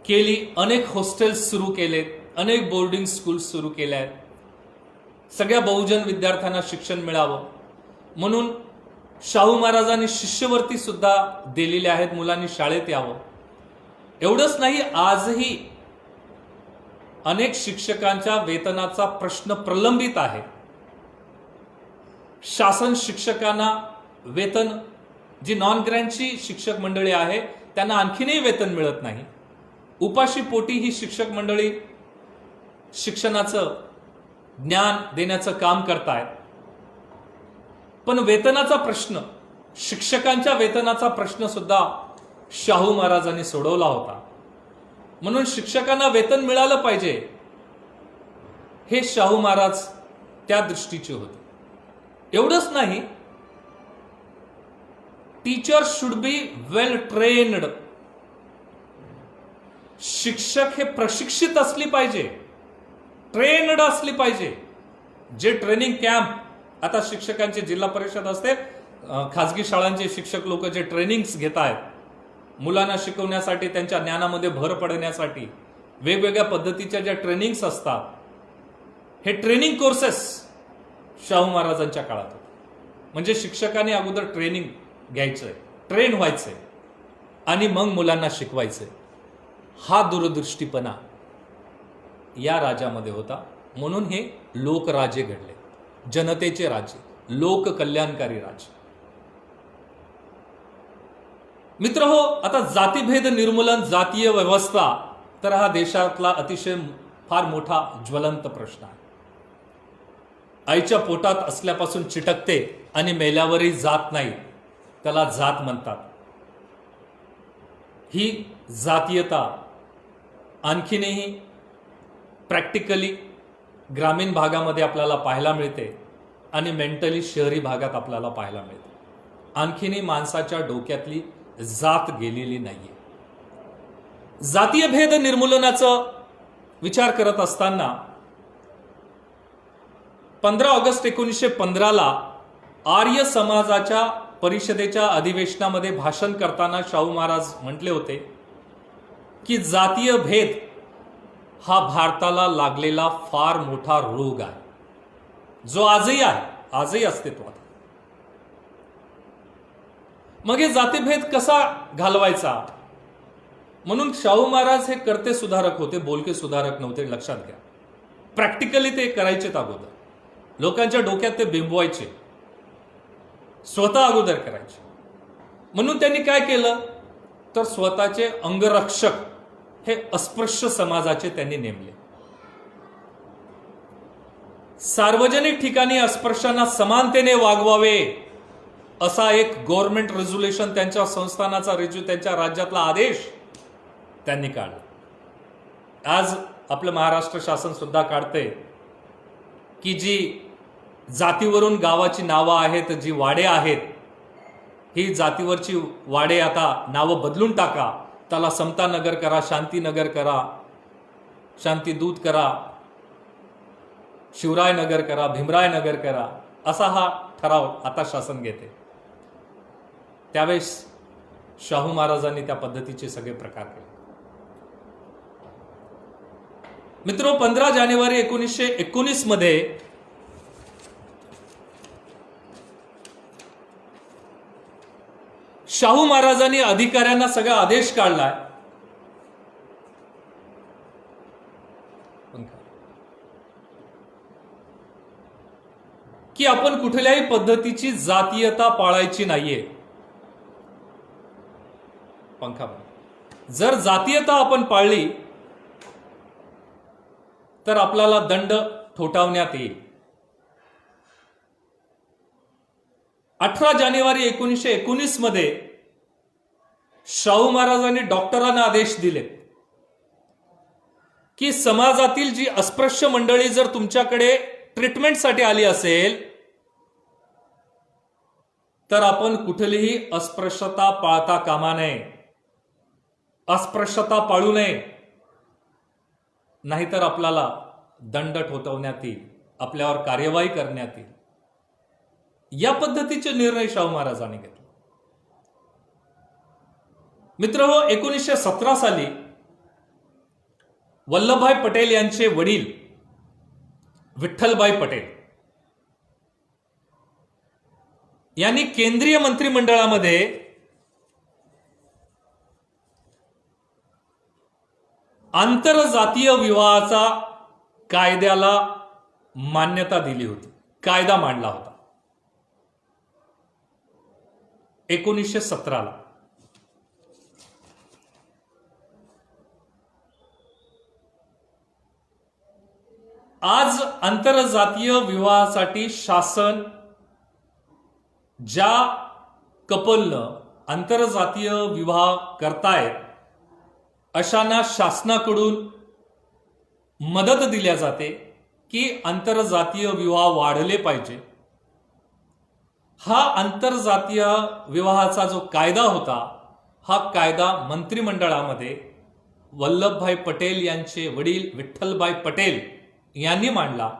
केली. अनेक हॉस्टेल्स सुरू केलेत, अनेक बोर्डिंग स्कूल सुरू केल्या आहेत. सगळ्या बहुजन विद्यार्थ्यांना शिक्षण मिळावं म्हणून शाहू महाराजांनी शिष्यवृत्ती सुद्धा दिलेल्या आहेत, मुलांनी शाळेत यावं. एवढंच नाही, आजही अनेक शिक्षकांच्या वेतनाचा प्रश्न प्रलंबित आहे. शासन शिक्षकांना वेतन जी नॉन ग्रँटची शिक्षक मंडळी आहे त्यांना आणखीनही वेतन मिळत नाही. उपाशी पोटी ही शिक्षक मंडळी शिक्षणाचं ज्ञान देण्याचं काम करतायत. पण वेतनाचा प्रश्न, शिक्षकांच्या वेतनाचा प्रश्न सुद्धा शाहू महाराजांनी सोडवला होता. म्हणून शिक्षकांना वेतन मिळालं पाहिजे हे शाहू महाराज त्या दृष्टीचे होते. एवढंच नाही, teacher should be well trained. शिक्षक हे प्रशिक्षित असली पाहिजे, ट्रेन्ड असली पाहिजे. जे ट्रेनिंग कॅम्प आता शिक्षकांचे जिल्हा परिषद असते, खाजगी शाळांचे शिक्षक लोक जे ट्रेनिंग्स घेत आहेत मुलांना शिकवण्यासाठी, त्यांच्या ज्ञानामध्ये भर पडण्यासाठी वेगवेगळ्या पद्धतीच्या ज्या ट्रेनिंग्स असतात, हे ट्रेनिंग कोर्सेस शाहू महाराजांच्या काळात होते. म्हणजे शिक्षकांनी अगोदर ट्रेनिंग घ्यायचंय, ट्रेन व्हायचंय आणि मग मुलांना शिकवायचंय. हा दूरदृष्टीपणा या राजामध्ये होता. म्हणून हे लोकराजे घडले, जनतेचे राजे, लोक कल्याणकारी राजे. मित्र हो, आता जातीभेद निर्मूलन, जातीय व्यवस्था, तर हा देशातला अतिशय फार मोठा ज्वलंत प्रश्न आहे. आईच्या पोटात असल्यापासून चिटकते आणि मेल्यावरही जात नाही, त्याला जात म्हणतात. ही जातीयता आणखीनही प्रॅक्टिकली ग्रामीण भागामध्ये आपल्याला पाहायला मिळते आणि मेंटली शहरी भागात आपल्याला पाहायला मिळते. आणखीनही माणसाच्या डोक्यातली जात गेलेली नाहीये. जातीय भेद निर्मूलनाचा विचार करत असताना 15 ऑगस्ट 1915 आर्य समाजाच्या परिषदेच्या अधिवेशनामध्ये भाषण करताना शाहू महाराज म्हटले होते की जातीय भेद हा भारताला लागलेला फार मोठा रोग आहे, जो आजही आहे, आजही अस्तित्वात. मग हे जातीभेद कसा घालवायचा? म्हणून शाहू महाराज हे करते सुधारक होते, बोलके सुधारक नव्हते, लक्षात घ्या. प्रॅक्टिकली ते करायचेत अगोदर, लोकांच्या डोक्यात ते बिंबवायचे, स्वतः अगोदर करायचे. म्हणून त्यांनी काय केलं तर स्वतःचे अंगरक्षक हे अस्पृश्य समाजाचे त्यांनी नेमले. सार्वजनिक ठिकाणी अस्पृश्यांना समानतेने वागवावे असा एक गव्हर्नमेंट रेझोल्युशन, त्यांच्या संस्थानाचा त्यांच्या राज्यातला आदेश त्यांनी काढला. आज आपलं महाराष्ट्र शासन सुद्धा काढते की जी जातीवरून गावाची नावं आहेत, जी वाडे आहेत, ही जातीवरची वाडे आता नावं बदलून टाका, त्याला समता नगर करा, शांतीनगर करा, शांतीदूत करा, शिवराय नगर करा, भीमराय नगर करा, असा हा ठराव आता शासन घेते. त्यावेळेस शाहू महाराजांनी त्या पद्धतीचे सगळे प्रकार केले. मित्रो, 15 जानेवारी 1919 मध्ये शाहू महाराजांनी अधिकाऱ्यांना सगळा आदेश काढलाय की आपण कुठल्याही पद्धतीची जातीयता पाळायची नाहीये. पंखा, जर जातीयता आपण पाळली तर आपल्याला दंड ठोठावण्यात येईल. 18 जानेवारी 1919 मध्ये शाहू महाराजांनी डॉक्टरांना आदेश दिले की समाजातील जी अस्पृश्य मंडळी जर तुमच्याकडे ट्रीटमेंटसाठी आली असेल तर आपण कुठलीही अस्पृश्यता पाळता कामा नये, अस्पृश्यता पाळू नये, नाहीतर आपल्याला दंड ठोठावण्यात येईल, आपल्यावर कार्यवाही करण्यात येईल. या पद्धतीचे निर्णय शाहू महाराजांनी घेतले. मित्रहो, 1917 साली वल्लभभाई पटेल यांचे वडील विठ्ठलभाई पटेल यांनी केंद्रीय मंत्रिमंडळामध्ये आंतरजातीय विवाहाचा कायद्याला मान्यता दिली होती, कायदा मांडला होता. 1917ला आज आंतरजातीय विवाहासाठी शासन ज्या कपलनं आंतरजातीय विवाह करतायत अशांना शासनाकडून मदत दिल्या जाते की आंतरजातीय विवाह वाढले पाहिजे. हा आंतरजातीय विवाहाचा जो कायदा होता, हा कायदा मंत्रिमंडळामध्ये वल्लभभाई पटेल यांचे वडील विठ्ठलभाई पटेल यांनी मांडला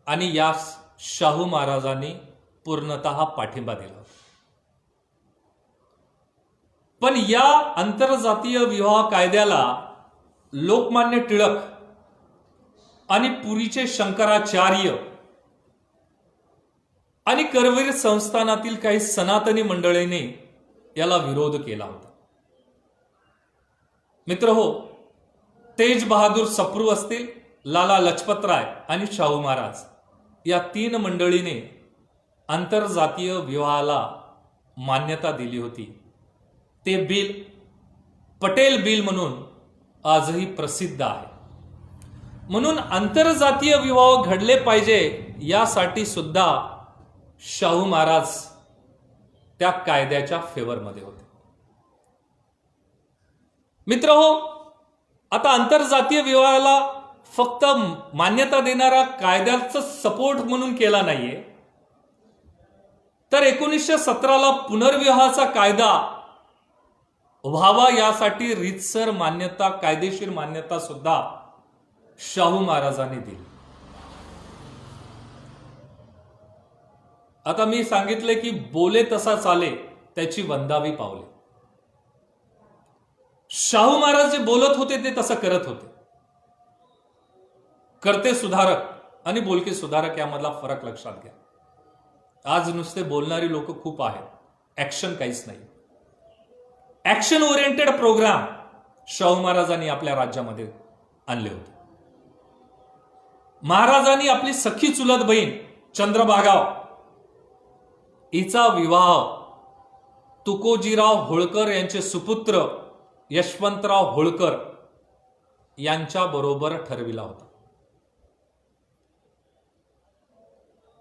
आणि यास शाहू महाराजांनी पूर्णतः पाठिंबा दिला. पण या आंतरजातीय विवाह कायद्याला लोकमान्य टिळक आणि पुरीचे शंकराचार्य आणि करवीर संस्थानातील काही सनातनी मंडळींनी याला विरोध केला होता. मित्रहो, तेज बहादूर सप्रू असतील, लाला लजपतराय आणि शाहू महाराज या 3 मंडळीने आंतरजातीय विवाहाला मान्यता दिली होती. ते बिल पटेल बिल म्हणून आजही प्रसिद्ध आहे. म्हणून आंतरजातीय विवाह घडले पाहिजे यासाठी सुद्धा शाहू महाराज त्या कायद्याच्या फेवरमध्ये होते. मित्रहो, आता आंतरजातीय विवाहाला फक्त मान्यता देणारा कायद्याचा सपोर्ट म्हणून केला नाहीये, तर 1917ला पुनर्विवाहाचा कायदा व्हावा यासाठी रीतसर मान्यता, कायदेशीर मान्यता सुद्धा शाहू महाराजांनी दिली. आता मी सांगितले की बोले तसा चाले त्याची वंदावी पावले. शाहू महाराज जे बोलत होते ते तसं करत होते. करते सुधारक आणि बोलके सुधारक यामधला फरक लक्षात घ्या. आज नुसते बोलणारी लोक खूप आहेत, ऍक्शन काहीच नाही. ऍक्शन ओरिएंटेड प्रोग्राम शाहू महाराजांनी आपल्या राज्यामध्ये आणले होते. महाराजांनी आपली सखी चुलत बहीण चंद्रभागा हिचा विवाह तुकोजीराव होळकर यांचे सुपुत्र यशवंतराव होळकर यांच्या बरोबर ठरविला होता.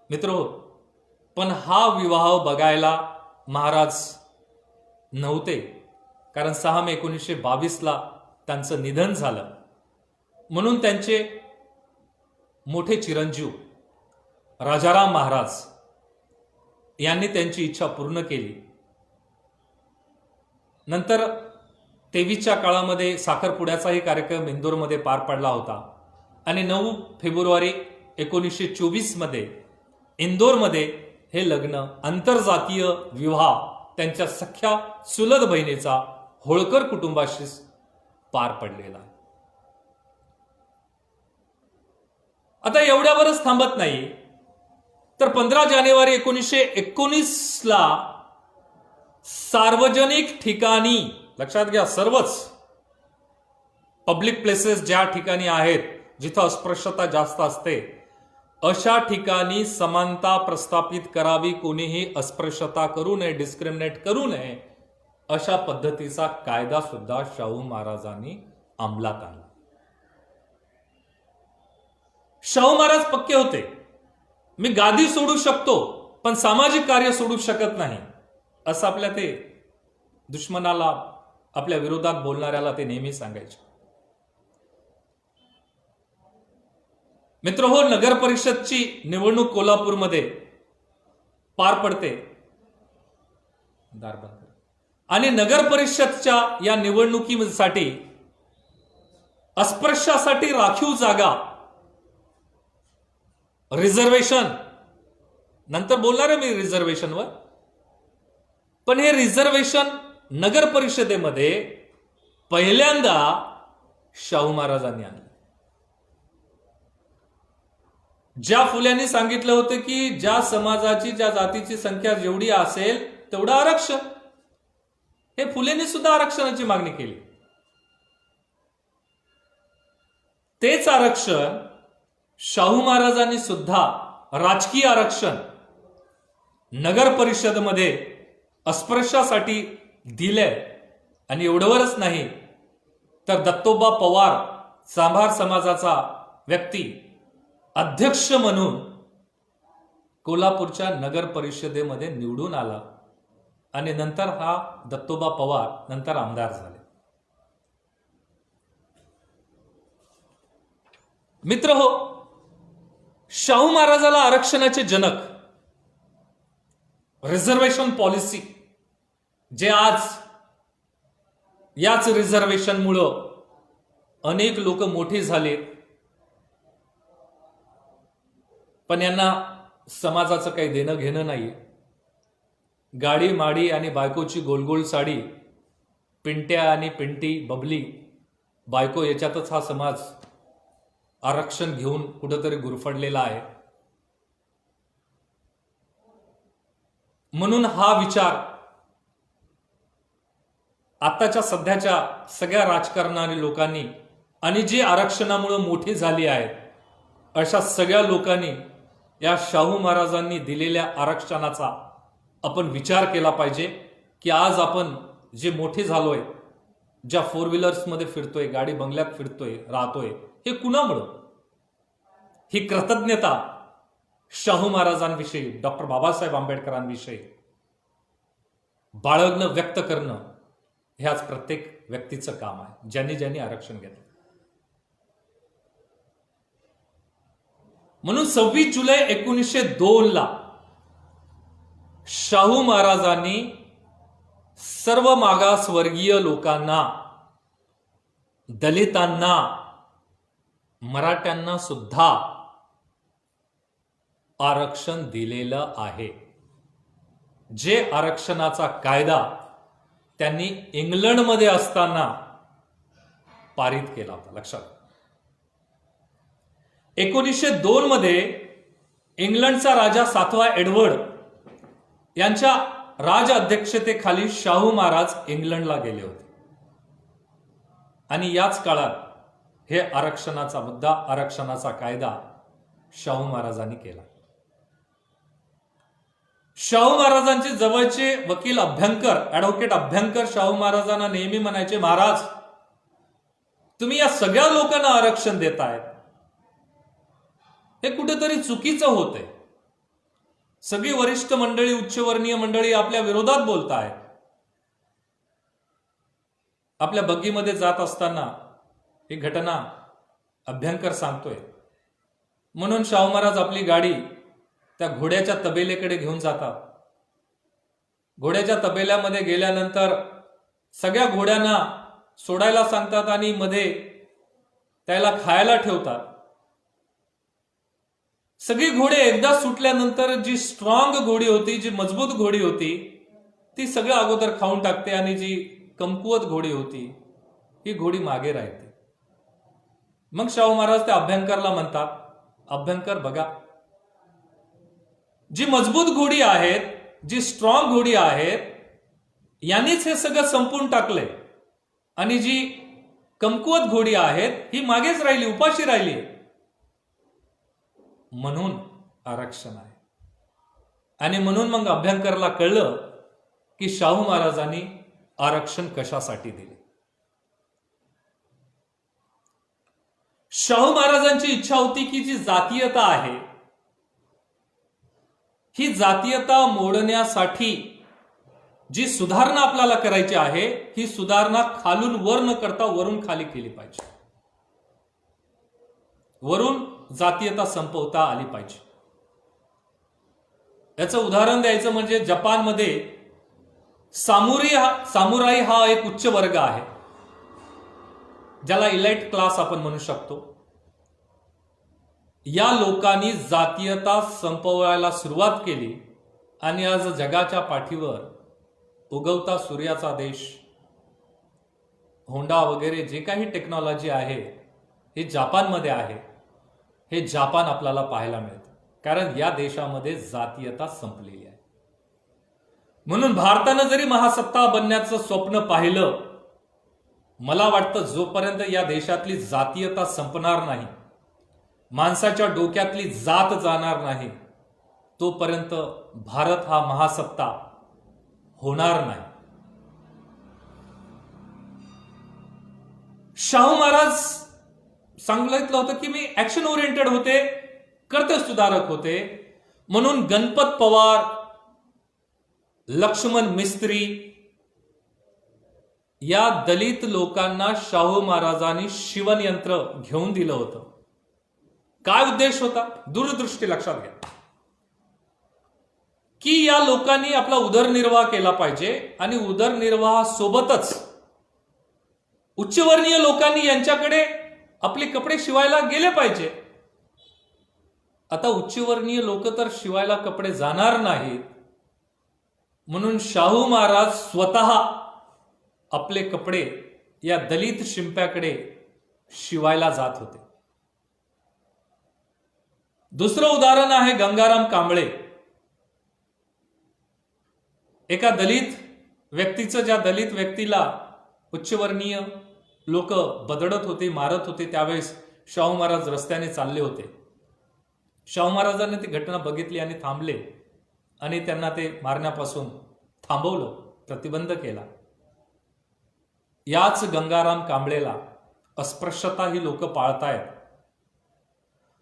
मित्रो, पण हा विवाह बघायला महाराज नव्हते, कारण 6 मे 1922ला त्यांचं निधन झालं. म्हणून त्यांचे मोठे चिरंजीव राजाराम महाराज यांनी त्यांची इच्छा पूर्ण केली. नंतर 23च्या काळामध्ये साखरपुड्याचाही कार्यक्रम इंदोरमध्ये पार पडला होता आणि 9 फेब्रुवारी 1924 मध्ये इंदोरमध्ये हे लग्न आंतरजातीय विवाह त्यांच्या सख्या चुलत बहिणीचा होळकर कुटुंबाशी पार पडलेला. आता एवढ्यावरच थांबत नाही, तर 15 जानेवारी 1919ला सार्वजनिक ठिकाणी, लक्षात घ्या, सर्वच पब्लिक प्लेसेस ज्या ठिकाणी आहेत जिथं अस्पृश्यता जास्त असते अशा ठिकाणी समानता प्रस्थापित करावी, कोणीही अस्पृश्यता करू नये, डिस्क्रिमिनेट करू नये, अशा पद्धतीचा कायदा सुद्धा शाहू महाराजांनी अंमलात आणला. शाहू महाराज पक्के होते, मी गादी सोडू शकतो पण सामाजिक कार्य सोडू शकत नाही, असं आपल्या ते दुश्मनाला, आपल्या विरोधात बोलणाऱ्याला ते नेहमी सांगायचे. मित्र हो, नगर परिषदची निवडणूक कोल्हापूरमध्ये पार पडते. आणि नगर परिषदच्या या निवडणुकीसाठी अस्पृश्यासाठी राखीव जागा, रिझर्वेशन, नंतर बोलणार आहे मी रिझर्वेशनवर, पण हे रिझर्वेशन नगर परिषदेमध्ये पहिल्यांदा शाहू महाराजांनी आणले. ज्या फुल्यांनी सांगितलं होतं की ज्या समाजाची, ज्या जातीची संख्या जेवढी असेल तेवढं आरक्षण, हे फुलेंनी सुद्धा आरक्षणाची मागणी केली. तेच आरक्षण शाहू महाराजांनी सुद्धा राजकीय आरक्षण नगर परिषदमध्ये अस्पृश्यासाठी दिलंय. आणि एवढंवरच नाही तर दत्तोबा पवार चांभार समाजाचा व्यक्ती अध्यक्ष म्हणून कोल्हापूरच्या नगर परिषदेमध्ये निवडून आला आणि नंतर हा दत्तोबा पवार नंतर आमदार झाले. मित्र हो, शाहू महाराजाला आरक्षणाचे जनक, रिझर्वेशन पॉलिसी, जे आज याच रिझर्वेशनमुळं अनेक लोक मोठी झाले, पण यांना समाजाचं काही देणं घेणं नाही. गाडी माडी आणि बायकोची गोलगोल साडी, पिंट्या आणि पिंटी बबली बायको, याच्यातच हा समाज आरक्षण घेऊन कुठंतरी गुरफडलेला आहे. म्हणून हा विचार आताच्या सध्याच्या सगळ्या राजकारणारी लोकांनी आणि जी आरक्षणामुळे मोठी झाली आहेत अशा सगळ्या लोकांनी या शाहू महाराजांनी दिलेल्या आरक्षणाचा आपण विचार केला पाहिजे की आज आपण जे मोठे झालोय, ज्या फोर व्हीलर्समध्ये फिरतोय, गाडी बंगल्यात फिरतोय, राहतोय, हे कुणामुळं? ही कृतज्ञता शाहू महाराजांविषयी, डॉक्टर बाबासाहेब आंबेडकरांविषयी बाळगणं, व्यक्त करणं हे आज प्रत्येक व्यक्तीचं काम आहे, ज्यांनी ज्यांनी आरक्षण घेतलं. म्हणून 26 जुलै 1902 शाहू महाराजांनी सर्व मागासवर्गीय लोकांना, दलितांना, मराठ्यांना सुद्धा आरक्षण दिलेलं आहे. जे आरक्षणाचा कायदा त्यांनी इंग्लंडमध्ये असताना पारित केला होता. लक्षात, 1902 मध्ये इंग्लंडचा राजा 7वा एडवर्ड यांच्या राज अध्यक्षतेखाली शाहू महाराज इंग्लंडला गेले होते आणि याच काळात हे आरक्षणाचा मुद्दा, आरक्षणाचा कायदा शाहू महाराजांनी केला. शाहू महाराजांचे जवळचे वकील अभ्यंकर, ऍडव्होकेट अभ्यंकर शाहू महाराजांना नेहमी म्हणायचे, महाराज तुम्ही या सगळ्या लोकांना आरक्षण देतायत, हे कुठेतरी चुकीचं होतंय. सगळी वरिष्ठ मंडळी, उच्चवर्णीय मंडळी आपल्या विरोधात बोलतायत. आपल्या बग्गीमध्ये जात असताना ही घटना अभ्यंकर सांगतोय. म्हणून शाहू महाराज आपली गाडी त्या घोड्याच्या तबेलेकडे घेऊन जातात. घोड्याच्या तबेल्यामध्ये गेल्यानंतर सगळ्या घोड्यांना सोडायला सांगतात आणि मध्ये त्याला खायला ठेवतात. सगळी घोडे एकदा सुटल्यानंतर जी स्ट्रॉंग घोडी होती, जी मजबूत घोडी होती, ती सगळं अगोदर खाऊन टाकते आणि जी कमकुवत घोडी होती ही घोडी मागे राहते. मग शाहू महाराज त्या अभ्यंकरला म्हणतात, अभ्यंकर बघा, जी मजबूत घोडी आहेत, जी स्ट्रॉंग घोडी आहेत, यांनीच हे सगळं संपून टाकलंय आणि जी कमकुवत घोडी आहेत ही मागेच राहिली, उपाशी राहिली. म्हणून आरक्षण आहे. आणि म्हणून मग अभ्यंकरला कळलं की शाहू महाराजांनी आरक्षण कशासाठी दिले. शाहू महाराजांची इच्छा होती की जी जातीयता आहे, ही जातीयता मोडण्यासाठी जी सुधारणा आपल्याला करायची आहे, ही सुधारणा खालून वर न करता वरून खाली केली पाहिजे. वरून जातीयता संपवता आली पाहिजे. याचं उदाहरण द्यायचं म्हणजे जपानमध्ये सामुराई हा एक उच्च वर्ग आहे, ज्याला इलाइट क्लास आपण म्हणू शकतो. या लोकांनी जातीयता संपवायला सुरुवात केली आणि आज जगाच्या पाठीवर उगवता सूर्याचा देश, होंडा वगैरे जे काही टेक्नॉलॉजी आहे हे जपानमध्ये आहे. हे जपान आपल्याला पाहायला मिळतं, कारण या देशामध्ये जातीयता संपलेली आहे. म्हणून भारतानं जरी महासत्ता बनण्याचं स्वप्न पाहिलं, मला वाटतं जोपर्यंत या देशातली जातीयता संपणार नाही, माणसाच्या डोक्यातली जात जाणार नाही, तोपर्यंत भारत हा महासत्ता होणार नाही. शाहू महाराज सांगितलं होतं की मी ऍक्शन ओरिएंटेड होते, कर्तव्य सुधारक होते, म्हणून गणपत पवार, लक्ष्मण मिस्त्री या दलित लोकांना शाहू महाराजांनी शिवणयंत्र घेऊन दिलं होतं. काय उद्देश होता? दूरदृष्टी लक्षात घ्या की या लोकांनी आपला उदरनिर्वाह केला पाहिजे आणि उदरनिर्वाहासोबतच उच्चवर्णीय लोकांनी यांच्याकडे आपले कपडे शिवायला गेले पाहिजे. आता उच्चवर्णीय लोक तर शिवायला कपडे जाणार नाहीत, म्हणून शाहू महाराज स्वतः आपले कपडे या दलित शिंप्याकडे शिवायला जात होते. दुसरं उदाहरण आहे गंगाराम कांबळे. एका दलित व्यक्तीचं, ज्या दलित व्यक्तीला उच्चवर्णीय लोक बदडत होते, मारत होते, त्यावेळेस शाहू महाराज रस्त्याने चालले होते. शाहू महाराजांनी ती घटना बघितली आणि थांबले आणि त्यांना ते मारण्यापासून थांबवलं, प्रतिबंध केला. याच गंगाराम कांबळेला अस्पृश्यता ही लोक पाळतायत,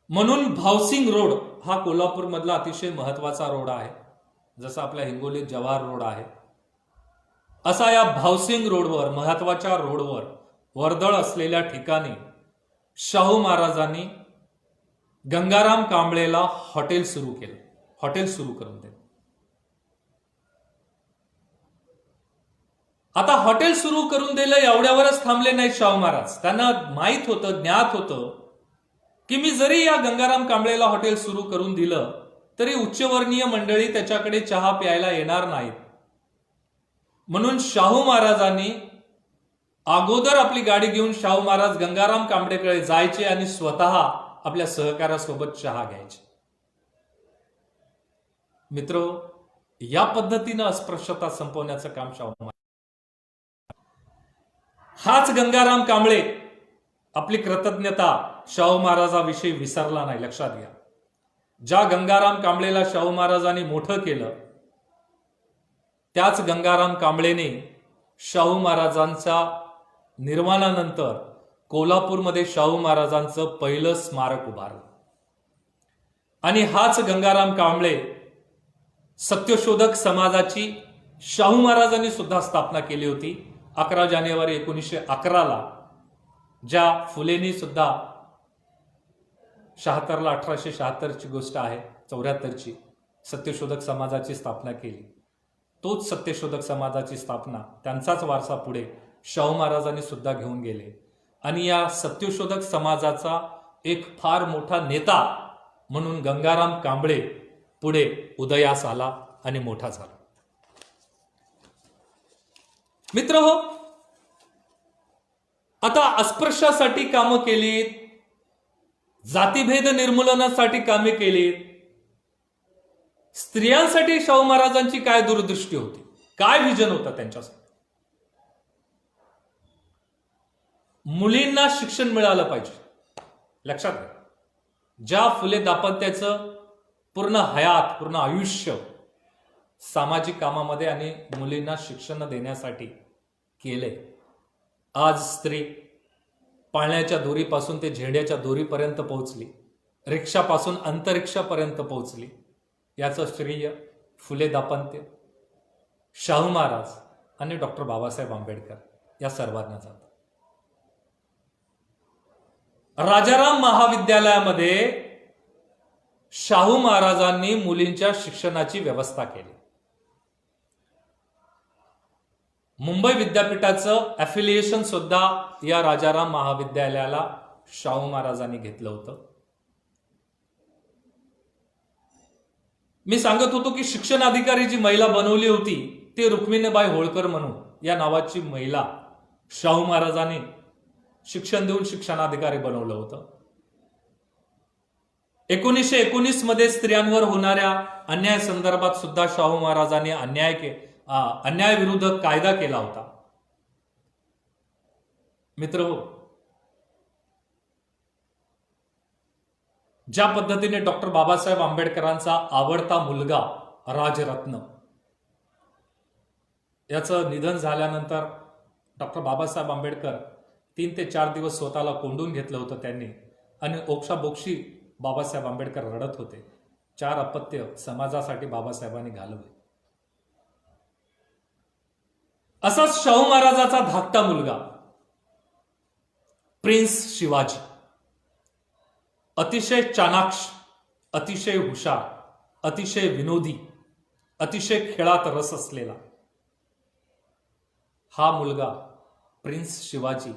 म्हणून भावसिंग रोड हा कोल्हापूरमधला अतिशय महत्वाचा रोड आहे. जसा आपल्या हिंगोलीत जवाहर रोड आहे, असा या भावसिंग रोडवर, महत्वाच्या रोडवर, वर्दळ असलेल्या ठिकाणी शाहू महाराजांनी गंगाराम कांबळेला हॉटेल सुरू केलं, हॉटेल सुरू करून दिलं. आता हॉटेल सुरू करून दिलं एवढ्यावरच थांबले नाहीत शाहू महाराज. त्यांना माहित होतं, ज्ञात होतं की मी जरी या गंगाराम कांबळेला हॉटेल सुरू करून दिलं तरी उच्चवर्णीय मंडळी त्याच्याकडे चहा प्यायला येणार नाहीत. म्हणून शाहू महाराजांनी अगोदर आपली गाडी घेऊन शाहू महाराज गंगाराम कांबळेकडे जायचे आणि स्वतः आपल्या सहकार्यासोबत चहा घ्यायचे. मित्र, या पद्धतीनं अस्पृश्यता संपवण्याचं काम शाहू महाराज. हाच गंगाराम कांबळे आपली कृतज्ञता शाहू महाराजाविषयी विसरला नाही. लक्षात घ्या, ज्या गंगाराम कांबळेला शाहू महाराजांनी मोठं केलं, त्याच गंगाराम कांबळेने शाहू महाराजांच्या निर्वाणानंतर कोल्हापूरमध्ये शाहू महाराजांचं पहिलं स्मारक उभारलं. आणि हाच गंगाराम कांबळे सत्यशोधक समाजाची शाहू महाराजांनी सुद्धा स्थापना केली होती. 11 जानेवारी 1911 ज्या फुलेंनी सुद्धा 76ला 1876ची गोष्ट आहे, 74ची सत्यशोधक समाजाची स्थापना केली. तोच सत्यशोधक समाजाची स्थापना, त्यांचाच वारसा पुढे शाहू महाराजांनी सुद्धा घेऊन गेले. आणि या सत्यशोधक समाजाचा एक फार मोठा नेता म्हणून गंगाराम कांबळे पुढे उदयास आला आणि मोठा झाला. मित्र हो, आता अस्पृश्यासाठी कामं केलीत, जातीभेद निर्मूलनासाठी कामे केलीत. स्त्रियांसाठी शाहू महाराजांची काय दूरदृष्टी होती, काय विजन होता त्यांच्यासाठी? मुलींना शिक्षण मिळालं पाहिजे. लक्षात घ्या, ज्या फुले दाम्पत्याचं पूर्ण हयात, पूर्ण आयुष्य सामाजिक कामामध्ये आणि मुलींना शिक्षण देण्यासाठी केले, आज स्त्री पाळण्याच्या दोरीपासून ते झेंड्याच्या दोरीपर्यंत पोहोचली, रिक्षापासून अंतरिक्षापर्यंत पोहोचली. याचं श्रेय फुले दाम्पत्य, शाहू महाराज आणि डॉक्टर बाबासाहेब आंबेडकर या सर्वांना जातं. राजाराम महाविद्यालयामध्ये शाहू महाराजांनी मुलींच्या शिक्षणाची व्यवस्था केली. मुंबई विद्यापीठाचं ॲफिलिएशन सुद्धा या राजाराम महाविद्यालयाला शाहू महाराजांनी घेतलं होतं. मी सांगत होतो की शिक्षण अधिकारी जी महिला बनवली होती ती रुक्मिणीबाई होळकर म्हणून या नावाची महिला शाहू महाराजांनी शिक्षण देऊन शिक्षणाधिकारी बनवलं होतं. 1919 मध्ये स्त्रियांवर होणाऱ्या अन्याय संदर्भात सुद्धा शाहू महाराजांनी अन्याय विरुद्ध कायदा केला होता. मित्र हो, ज्या पद्धतीने डॉक्टर बाबासाहेब आंबेडकरांचा आवडता मुलगा राजरत्न याचं निधन झाल्यानंतर डॉक्टर बाबासाहेब आंबेडकर 3 ते 4 दिवस स्वतःला कोंडून घेतलं होतं त्यांनी, आणि ओक्साबोक्षी बाबासाहेब आंबेडकर रडत होते. 4 अपत्य समाजासाठी बाबासाहेबांनी घालवले. असाच शाहू महाराजाचा धाकटा मुलगा प्रिन्स शिवाजी, अतिशय चाणाक्ष, अतिशय हुशार, अतिशय विनोदी, अतिशय खेळात रस असलेला हा मुलगा प्रिन्स शिवाजी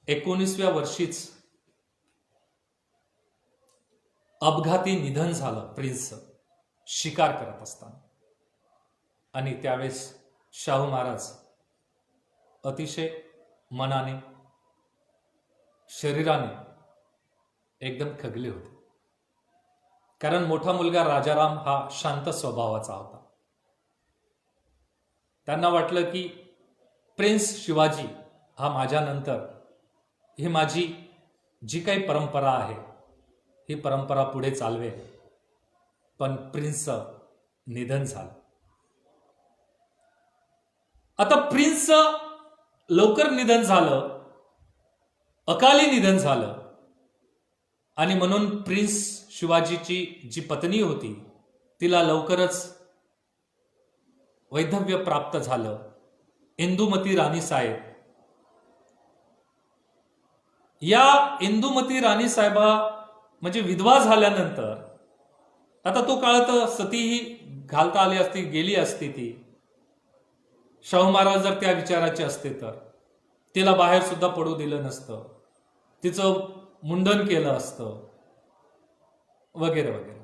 19व्या वर्षीच अपघाती निधन झालं प्रिन्सचं, शिकार करत असताना. आणि त्यावेळेस शाहू महाराज अतिशय मनाने, शरीराने एकदम खगले होते. कारण मोठा मुलगा राजाराम हा शांत स्वभावाचा होता. त्यांना वाटलं की प्रिन्स शिवाजी हा माझ्यानंतर ही माझी जी काही परंपरा आहे ही परंपरा पुढे चालवेल. पण प्रिन्सचं निधन झालं. आता प्रिन्सचं लवकर निधन झालं, अकाली निधन झालं, आणि म्हणून प्रिन्स शिवाजीची जी पत्नी होती तिला लवकरच वैधव्य प्राप्त झालं. इंदुमती राणी साहेब, या इंदुमती राणी साहेबा म्हणजे विधवा झाल्यानंतर, आता तो काळ तर सतीही घालता आली असती, गेली असती ती. शाहू महाराज जर त्या विचाराचे असते तर तिला बाहेर सुद्धा पडू दिलं नसतं, तिचं मुंडन केलं असतं, वगैरे वगैरे.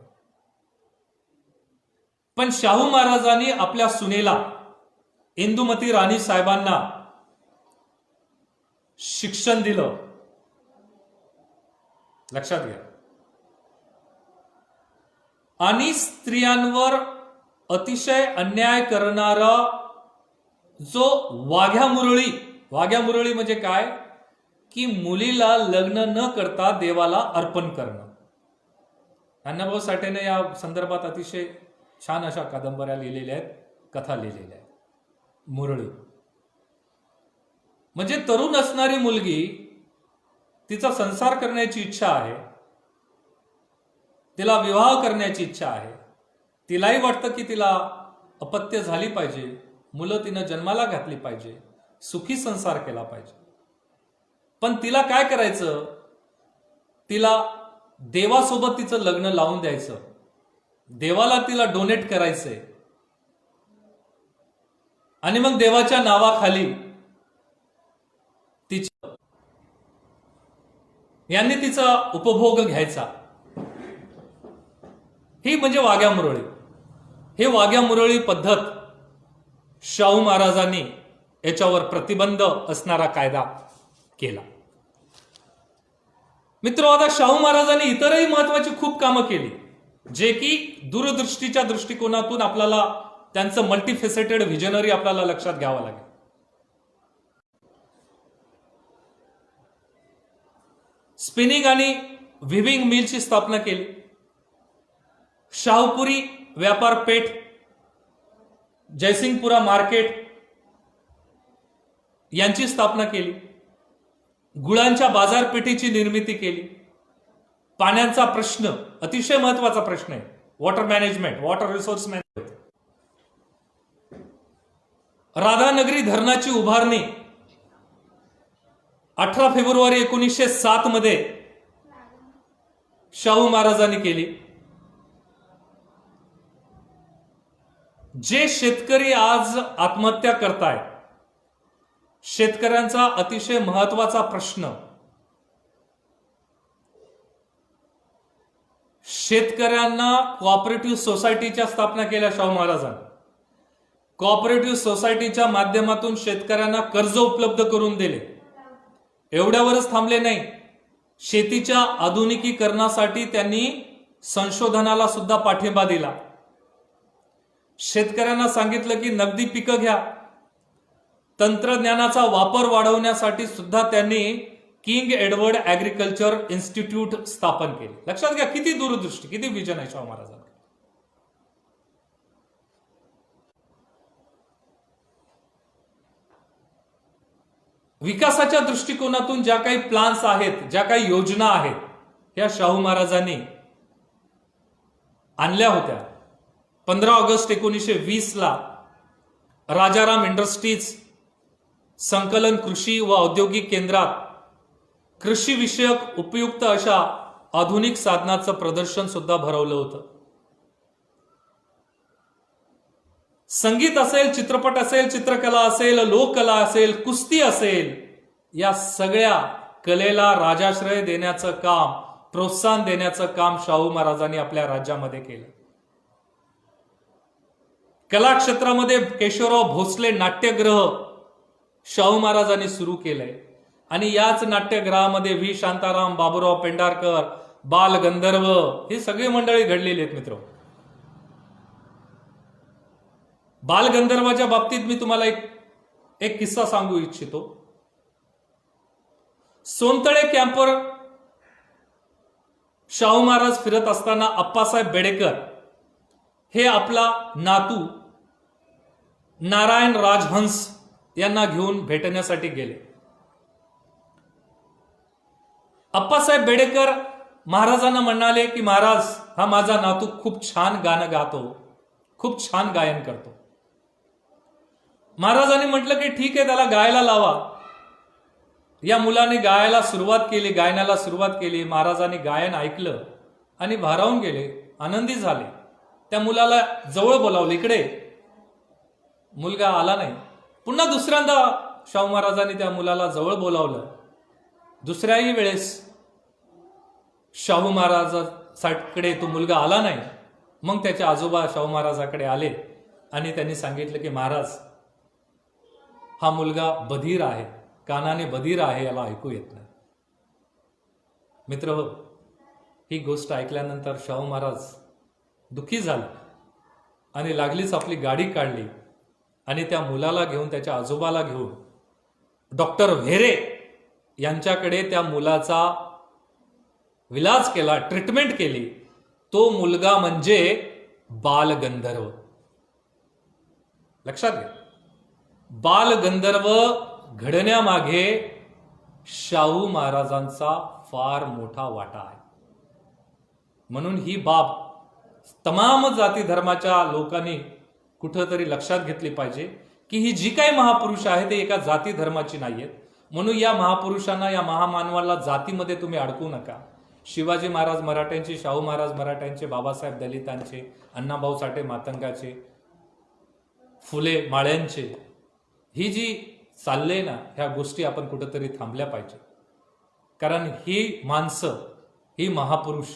पण शाहू महाराजांनी आपल्या सुनेला इंदुमती राणी साहेबांना शिक्षण दिलं. लक्षात घ्या. आणि स्त्रियांवर अतिशय अन्याय करणारा जो वाघ्या मुरळी म्हणजे काय की मुलीला लग्न न करता देवाला अर्पण करणं. अण्णाभाऊ साठेने या संदर्भात अतिशय छान अशा कादंबऱ्या लिहिलेल्या आहेत, कथा लिहिलेल्या आहेत. मुरळी म्हणजे तरुण असणारी मुलगी, तिचा संसार करण्याची इच्छा आहे, तिला विवाह करण्याची इच्छा आहे, तिलाही वाटतं की तिला अपत्य झाली पाहिजे, मुलं तिनं जन्माला घातली पाहिजे, सुखी संसार केला पाहिजे. पण तिला काय करायचं, तिला देवासोबत तिचं लग्न लावून द्यायचं, देवाला तिला डोनेट करायचंय, आणि मग देवाच्या नावाखाली यांनी तिचा उपभोग घ्यायचा. ही म्हणजे वाघ्या मुरळी. हे वाघ्या मुरळी पद्धत शाहू महाराजांनी याच्यावर प्रतिबंध असणारा कायदा केला. मित्र, आता शाहू महाराजांनी इतरही महत्वाची खूप कामं केली, जे की दूरदृष्टीच्या दृष्टिकोनातून आपल्याला त्यांचं मल्टीफेसेटेड व्हिजनरी आपल्याला लक्षात घ्यावं लागेल. स्पिनिंग आणि व्हिविंग मिलची स्थापना केली. शाहूपुरी व्यापार पेठ, जयसिंगपुरा मार्केट यांची स्थापना केली. गुळांच्या बाजारपेठेची निर्मिती केली. पाण्याचा प्रश्न अतिशय महत्वाचा प्रश्न आहे, water management, water resource management. Radhanagari धरणाची उभारणी 18 फेब्रुवारी 1907 मध्ये शाहू महाराजांनी केली. जे शेतकरी आज आत्महत्या करतायत, शेतकऱ्यांचा अतिशय महत्वाचा प्रश्न, शेतकऱ्यांना कोऑपरेटिव्ह सोसायटीच्या स्थापना केल्या शाहू महाराजांनी. कोऑपरेटिव्ह सोसायटीच्या माध्यमातून शेतकऱ्यांना कर्ज उपलब्ध करून दिले. एवढ्यावरच थांबले नाही, शेतीच्या आधुनिकीकरणासाठी त्यांनी संशोधनाला सुद्धा पाठिंबा दिला. शेतकऱ्यांना सांगितलं की नगदी पिकं घ्या. तंत्रज्ञानाचा वापर वाढवण्यासाठी सुद्धा त्यांनी किंग एडवर्ड ऍग्रिकल्चर इन्स्टिट्यूट स्थापन केले. लक्षात घ्या किती दूरदृष्टी, किती विजन आहे शाहू महाराजांकडे. विकासाच्या दृष्टिकोनातून ज्या काही प्लान्स आहेत, ज्या काही योजना आहेत, या शाहू महाराजांनी आणल्या होत्या. 15 ऑगस्ट 1920 ला राजाराम इंडस्ट्रीज संकलन कृषी व औद्योगिक केंद्रात कृषी विषयक उपयुक्त अशा आधुनिक साधनाचं प्रदर्शन सुद्धा भरवलं होतं. संगीत असेल, चित्रपट असेल, चित्रकला असेल, लोककला असेल, कुस्ती असेल, या सगळ्या कलेला राजाश्रय देण्याचं काम, प्रोत्साहन देण्याचं काम शाहू महाराजांनी आपल्या राज्यामध्ये केलं. कला क्षेत्रामध्ये केशवराव भोसले नाट्यगृह शाहू महाराजांनी सुरू केलंय आणि याच नाट्यगृहामध्ये व्ही शांताराम, बाबूराव पेंढारकर, बाल गंधर्व ही सगळी मंडळी घडलेली आहेत मित्र. बाल गंधर्वाच्या बाबतीत मी तुम्हाला एक किस्सा सांगू इच्छितो. सोनतळे कॅम्पवर शाहू महाराज फिरत असताना अप्पासाहेब बेडेकर हे आपला नातू नारायण राजहंस यांना घेऊन भेटण्यासाठी गेले. अप्पासाहेब बेडेकर महाराजांना म्हणाले की महाराज, हा माझा नातू खूप छान गाणं गातो, खूप छान गायन करतो. महाराजांनी म्हटलं की ठीक आहे, त्याला गायला लावा. या मुलाने गायला सुरुवात केली, गायनाला सुरुवात केली. महाराजांनी गायन ऐकलं आणि भारावून गेले, आनंदी झाले. त्या मुलाला जवळ बोलावलं, इकडे. मुलगा आला नाही. पुन्हा दुसऱ्यांदा शाहू महाराजांनी त्या मुलाला जवळ बोलावलं. दुसऱ्याही वेळेस शाहू महाराजांकडे तो मुलगा आला नाही. मग त्याचे आजोबा शाहू महाराजाकडे आले आणि त्यांनी सांगितलं की महाराज, हा मुलगा बधीर आहे, कानाने बधीर आहे, याला ऐकू येत नाही. मित्र हो, ही गोष्ट ऐकल्यानंतर शाहू महाराज दुःखी झाले आणि लागलीच आपली गाडी काढली आणि त्या मुलाला घेऊन, त्याच्या आजोबाला घेऊन डॉक्टर व्हेरे यांच्याकडे त्या मुलाचा विलाज केला, ट्रीटमेंट केली. तो मुलगा म्हणजे बालगंधर्व. लक्षात घ्या, बालगंधर्व घडण्यामागे शाहू महाराजांचा फार मोठा वाटा आहे. म्हणून ही बाब तमाम जाती धर्माच्या लोकांनी कुठंतरी लक्षात घेतली पाहिजे की ही जी काही महापुरुष आहे ते एका जाती धर्माची नाहीयेत. म्हणून या महापुरुषांना, या महामानवाला जातीमध्ये तुम्ही अडकू नका. शिवाजी महाराज मराठ्यांचे, शाहू महाराज मराठ्यांचे, बाबासाहेब दलितांचे, अण्णाभाऊ साठे मातंगाचे, फुले माळ्यांचे, ही जी चालले ना, ह्या गोष्टी आपण कुठंतरी थांबल्या पाहिजे. कारण ही माणसं, ही महापुरुष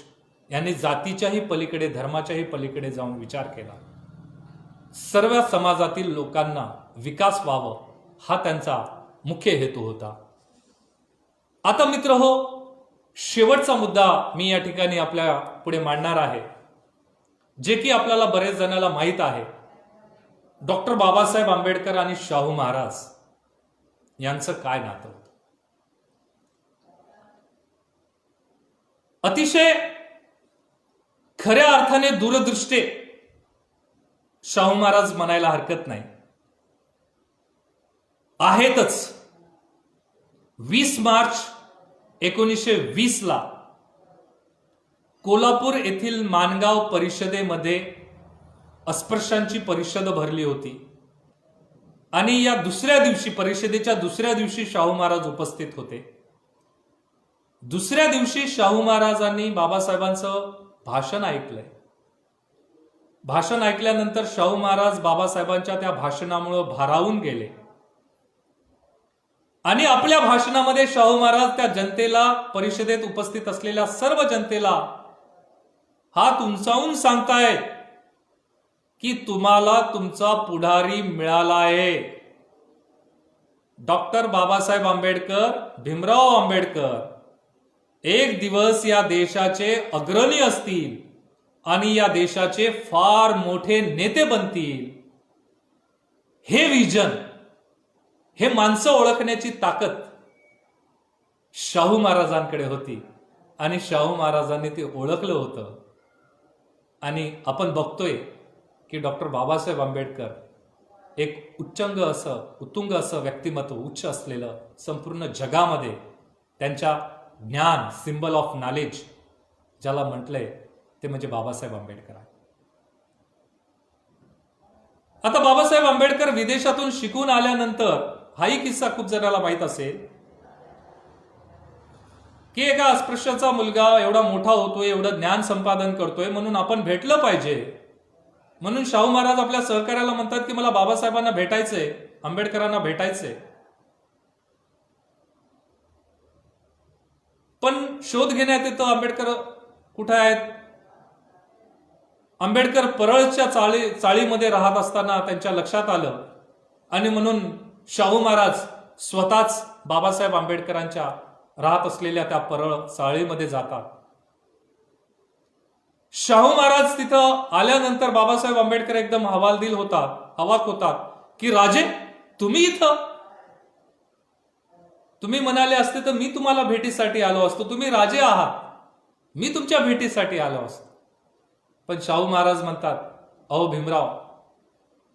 यांनी जातीच्याही पलीकडे, धर्माच्याही पलीकडे जाऊन विचार केला. सर्व समाजातील लोकांना विकास व्हावं, हा त्यांचा मुख्य हेतू होता. आता मित्र हो, शेवटचा मुद्दा मी या ठिकाणी आपल्या पुढे मांडणार आहे, जे की आपल्याला बरेच जणांना माहीत आहे. डॉक्टर बाबासाहेब आंबेडकर आणि शाहू महाराज यांचं काय नातं होतं. अतिशय खऱ्या अर्थाने दूरदृष्टे शाहू महाराज म्हणायला हरकत नाही. आहेतच. 20 मार्च 1920 ला कोल्हापूर येथील माणगाव परिषदेमध्ये अस्पृश्यांची परिषद भरली होती आणि या दुसऱ्या दिवशी, परिषदेच्या दुसऱ्या दिवशी शाहू महाराज उपस्थित होते. दुसऱ्या दिवशी शाहू महाराजांनी बाबासाहेबांचं भाषण ऐकलंय. भाषण ऐकल्यानंतर शाहू महाराज बाबासाहेबांच्या त्या भाषणामुळे भारावून गेले आणि आपल्या भाषणामध्ये शाहू महाराज त्या जनतेला, परिषदेत उपस्थित असलेल्या सर्व जनतेला हात उंचावून सांगतायत की तुम्हाला तुमचा पुढारी मिळाला आहे. डॉक्टर बाबासाहेब आंबेडकर, भीमराव आंबेडकर एक दिवस या देशाचे अग्रणी असतील आणि या देशाचे फार मोठे नेते बनतील. हे विजन, हे माणसं ओळखण्याची ताकद शाहू महाराजांकडे होती आणि शाहू महाराजांनी ते ओळखलं होतं. आणि आपण बघतोय की डॉक्टर बाबासाहेब आंबेडकर एक उत्तुंग असं व्यक्तिमत्व, उच्च असलेलं, संपूर्ण जगामध्ये त्यांच्या ज्ञान, सिम्बल ऑफ नॉलेज ज्याला म्हटलंय ते म्हणजे बाबासाहेब आंबेडकर आहे. आता बाबासाहेब आंबेडकर विदेशातून शिकून आल्यानंतर हाही किस्सा खूप जणांना माहीत असेल की एका अस्पृश्याचा मुलगा एवढा मोठा होतोय, एवढं ज्ञान संपादन करतोय, म्हणून आपण भेटलं पाहिजे. म्हणून शाहू महाराज आपल्या सहकार्याला म्हणतात की मला बाबासाहेबांना भेटायचंय, आंबेडकरांना भेटायचंय. पण शोध घेण्यात येतं आंबेडकर कुठे आहेत. आंबेडकर परळच्या चाळीमध्ये राहत असताना त्यांच्या लक्षात आलं आणि म्हणून शाहू महाराज स्वतःच बाबासाहेब आंबेडकरांच्या राहत असलेल्या त्या परळ चाळीमध्ये जातात. शाहू महाराज तिथं आल्यानंतर बाबासाहेब आंबेडकर एकदम हवालदिल होतात, अवाक होतात की राजे तुम्ही इथं, तुम्ही म्हणाले असते तर मी तुम्हाला भेटीसाठी आलो असतो, तुम्ही राजे आहात, मी तुमच्या भेटीसाठी आलो असतो. पण शाहू महाराज म्हणतात अहो भीमराव,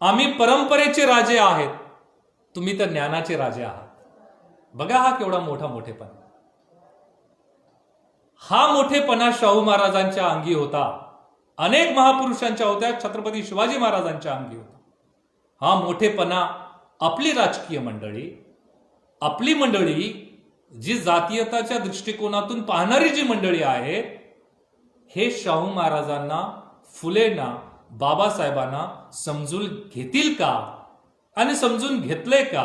आम्ही परंपरेचे राजे आहेत, तुम्ही तर ज्ञानाचे राजे आहात. बघा हा केवढा मोठेपणा. हा मोठेपणा शाहू महाराजांच्या अंगी होता, अनेक महापुरुषांच्या होत्या, छत्रपती शिवाजी महाराजांच्या अंगी होता. हा मोठेपणा आपली राजकीय मंडळी, आपली मंडळी जी जातीयताच्या दृष्टिकोनातून पाहणारी जी मंडळी आहे, हे शाहू महाराजांना, फुलेंना, बाबासाहेबांना समजून घेतील का आणि समजून घेतले का,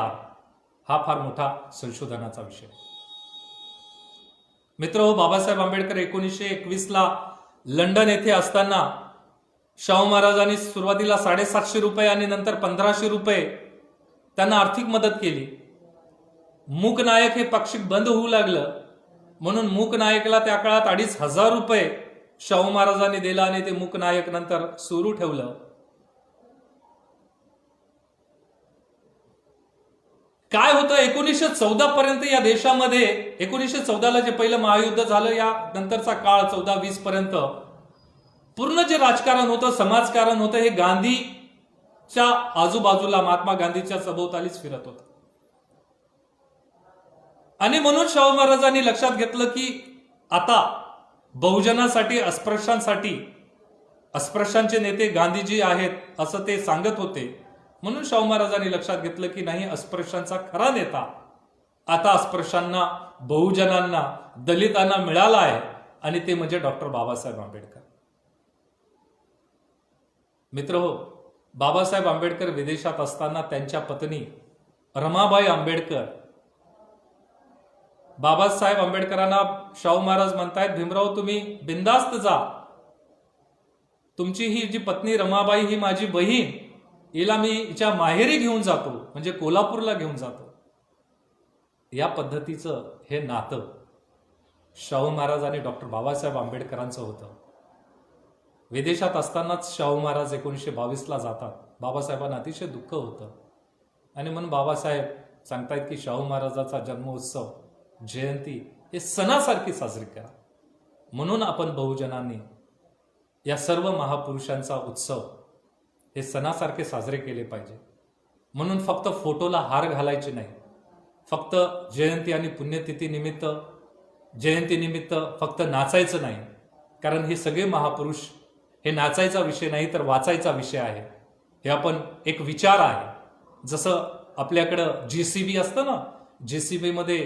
हा फार मोठा संशोधनाचा विषय. मित्र, बाबासाहेब आंबेडकर 1921 लंडन येथे असताना शाहू महाराजांनी सुरुवातीला 750 रुपये आणि नंतर 1500 रुपये त्यांना आर्थिक मदत केली. मूकनायक हे पाक्षिक बंद होऊ लागलं म्हणून मूकनायकला त्या काळात 2500 रुपये शाहू महाराजांनी दिला आणि ते मूकनायक नंतर सुरू ठेवलं. काय होतं 1914 पर्यंत या देशामध्ये, 1914 जे पहिलं महायुद्ध झालं, या नंतरचा काळ 14-20 पर्यंत पूर्ण जे राजकारण होतं, समाजकारण होतं, हे गांधीच्या आजूबाजूला, महात्मा गांधीच्या सभोवतालीच फिरत होतं. आणि म्हणून शाहू महाराजांनी लक्षात घेतलं की आता बहुजनासाठी, अस्पृश्यांसाठी, अस्पृश्यांचे नेते गांधीजी आहेत असं ते सांगत होते. म्हणून शाहू महाराजांनी लक्षात घेतलं की नाही, अस्पृश्यांचा खरा नेता आता अस्पृश्यांना, बहुजनांना, दलितांना मिळाला आहे आणि ते म्हणजे डॉक्टर बाबासाहेब आंबेडकर. मित्र हो, बाबासाहेब आंबेडकर विदेशात असताना त्यांच्या पत्नी रमाबाई आंबेडकर, बाबासाहेब आंबेडकरांना शाहू महाराज म्हणतायत भीमराव तुम्ही बिंदास्त जा, तुमची ही जी पत्नी रमाबाई ही माझी बहीण, हिला मी हिच्या माहेरी घेऊन जातो, म्हणजे कोल्हापूरला घेऊन जातो. या पद्धतीचं हे नातं शाहू महाराज आणि डॉक्टर बाबासाहेब आंबेडकरांचं होतं. विदेशात असतानाच शाहू महाराज 1922 जातात. बाबासाहेबांना अतिशय दुःख होतं आणि म्हणून बाबासाहेब सांगतायत की शाहू महाराजाचा जन्मोत्सव, जयंती हे सणासारखी साजरी करा. म्हणून आपण बहुजनांनी या सर्व महापुरुषांचा उत्सव हे सणासारखे साजरे केले पाहिजे. म्हणून फक्त फोटोला हार घालायचे नाही, फक्त जयंती आणि पुण्यतिथी निमित्त, जयंतीनिमित्त फक्त नाचायचं नाही, कारण हे सगळे महापुरुष हे नाचायचा विषय नाही तर वाचायचा विषय आहे. हे आपण एक विचार आहे. जसं आपल्याकडं JCB असतं ना, JCB मध्ये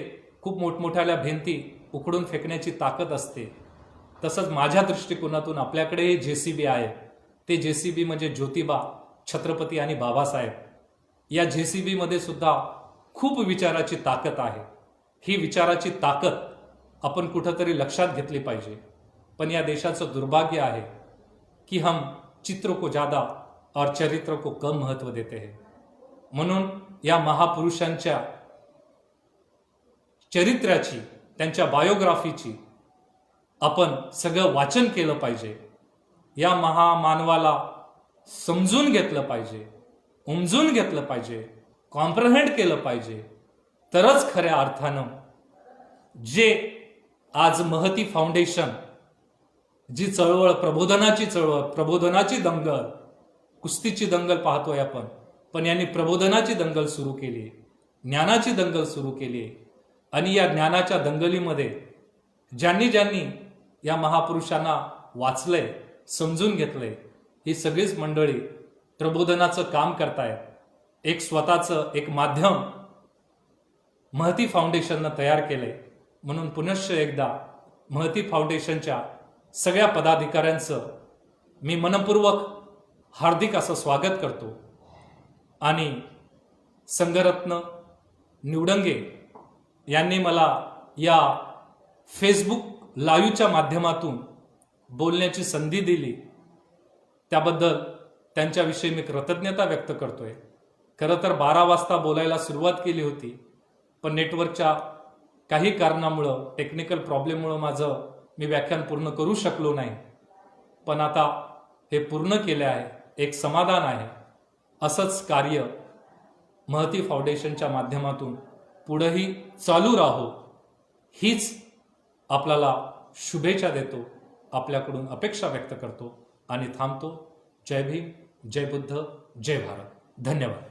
खूप मोठमोठ्या भिंती उकडून फेकण्याची ताकद असते, तसंच माझ्या दृष्टिकोनातून आपल्याकडे हे JCB आहे. ते JCB म्हणजे ज्योतिबा, छत्रपती आणि बाबासाहेब. या JCB मध्ये सुद्धा खूप विचाराची ताकद आहे. ही विचाराची ताकद आपण कुठंतरी लक्षात घेतली पाहिजे. पण या देशाचं दुर्भाग्य आहे कि हम चित्र को ज्यादा और चरित्र को कम महत्व देते हैं. म्हणून या महापुरुषांच्या चरित्राची, त्यांच्या बायोग्राफीची आपण सगळं वाचन केलं पाहिजे. या महामानवाला समजून घेतलं पाहिजे, उमजून घेतलं पाहिजे, कॉम्प्रहेंड केलं पाहिजे. तरच खऱ्या अर्थानं जे आज महती फाउंडेशन, जी चळवळ, प्रबोधनाची चळवळ, प्रबोधनाची दंगल, कुस्तीची दंगल पाहतोय आपण, पण यांनी प्रबोधनाची दंगल सुरू केली, ज्ञानाची दंगल सुरू केली. आणि या ज्ञानाच्या दंगलीमध्ये ज्यांनी ज्यांनी या महापुरुषांना वाचलंय, समजून घेतलंय, ही सगळीच मंडळी प्रबोधनाचं काम करतायत. एक स्वतःचं एक माध्यम महती फाउंडेशननं तयार केलंय. म्हणून पुनश्च एकदा महती फाउंडेशनच्या सगळ्या पदाधिकाऱ्यांचं मी मनपूर्वक हार्दिक असं स्वागत करतो. आणि संघरत्न निवडंगे यांनी मला या फेसबुक लाईव्हच्या माध्यमातून बोलण्याची संधी दिली, त्याबद्दल त्यांच्याविषयी मी कृतज्ञता व्यक्त करतोय. खरं तर 12 वाजता बोलायला सुरुवात केली होती, पण नेटवर्कच्या काही कारणामुळं, टेक्निकल प्रॉब्लेममुळं मी व्याख्यान पूर्ण करू शकलो नाही. पण आता हे पूर्ण केले आहे, एक समाधान आहे. असंच कार्य महती फाउंडेशनच्या माध्यमातून पुढेही चालू राहो, हीच आपल्याला शुभेच्छा देतो, आपल्याकडून अपेक्षा व्यक्त करतो आणि थांबतो. जय भीम, जय बुद्ध, जय भारत. धन्यवाद.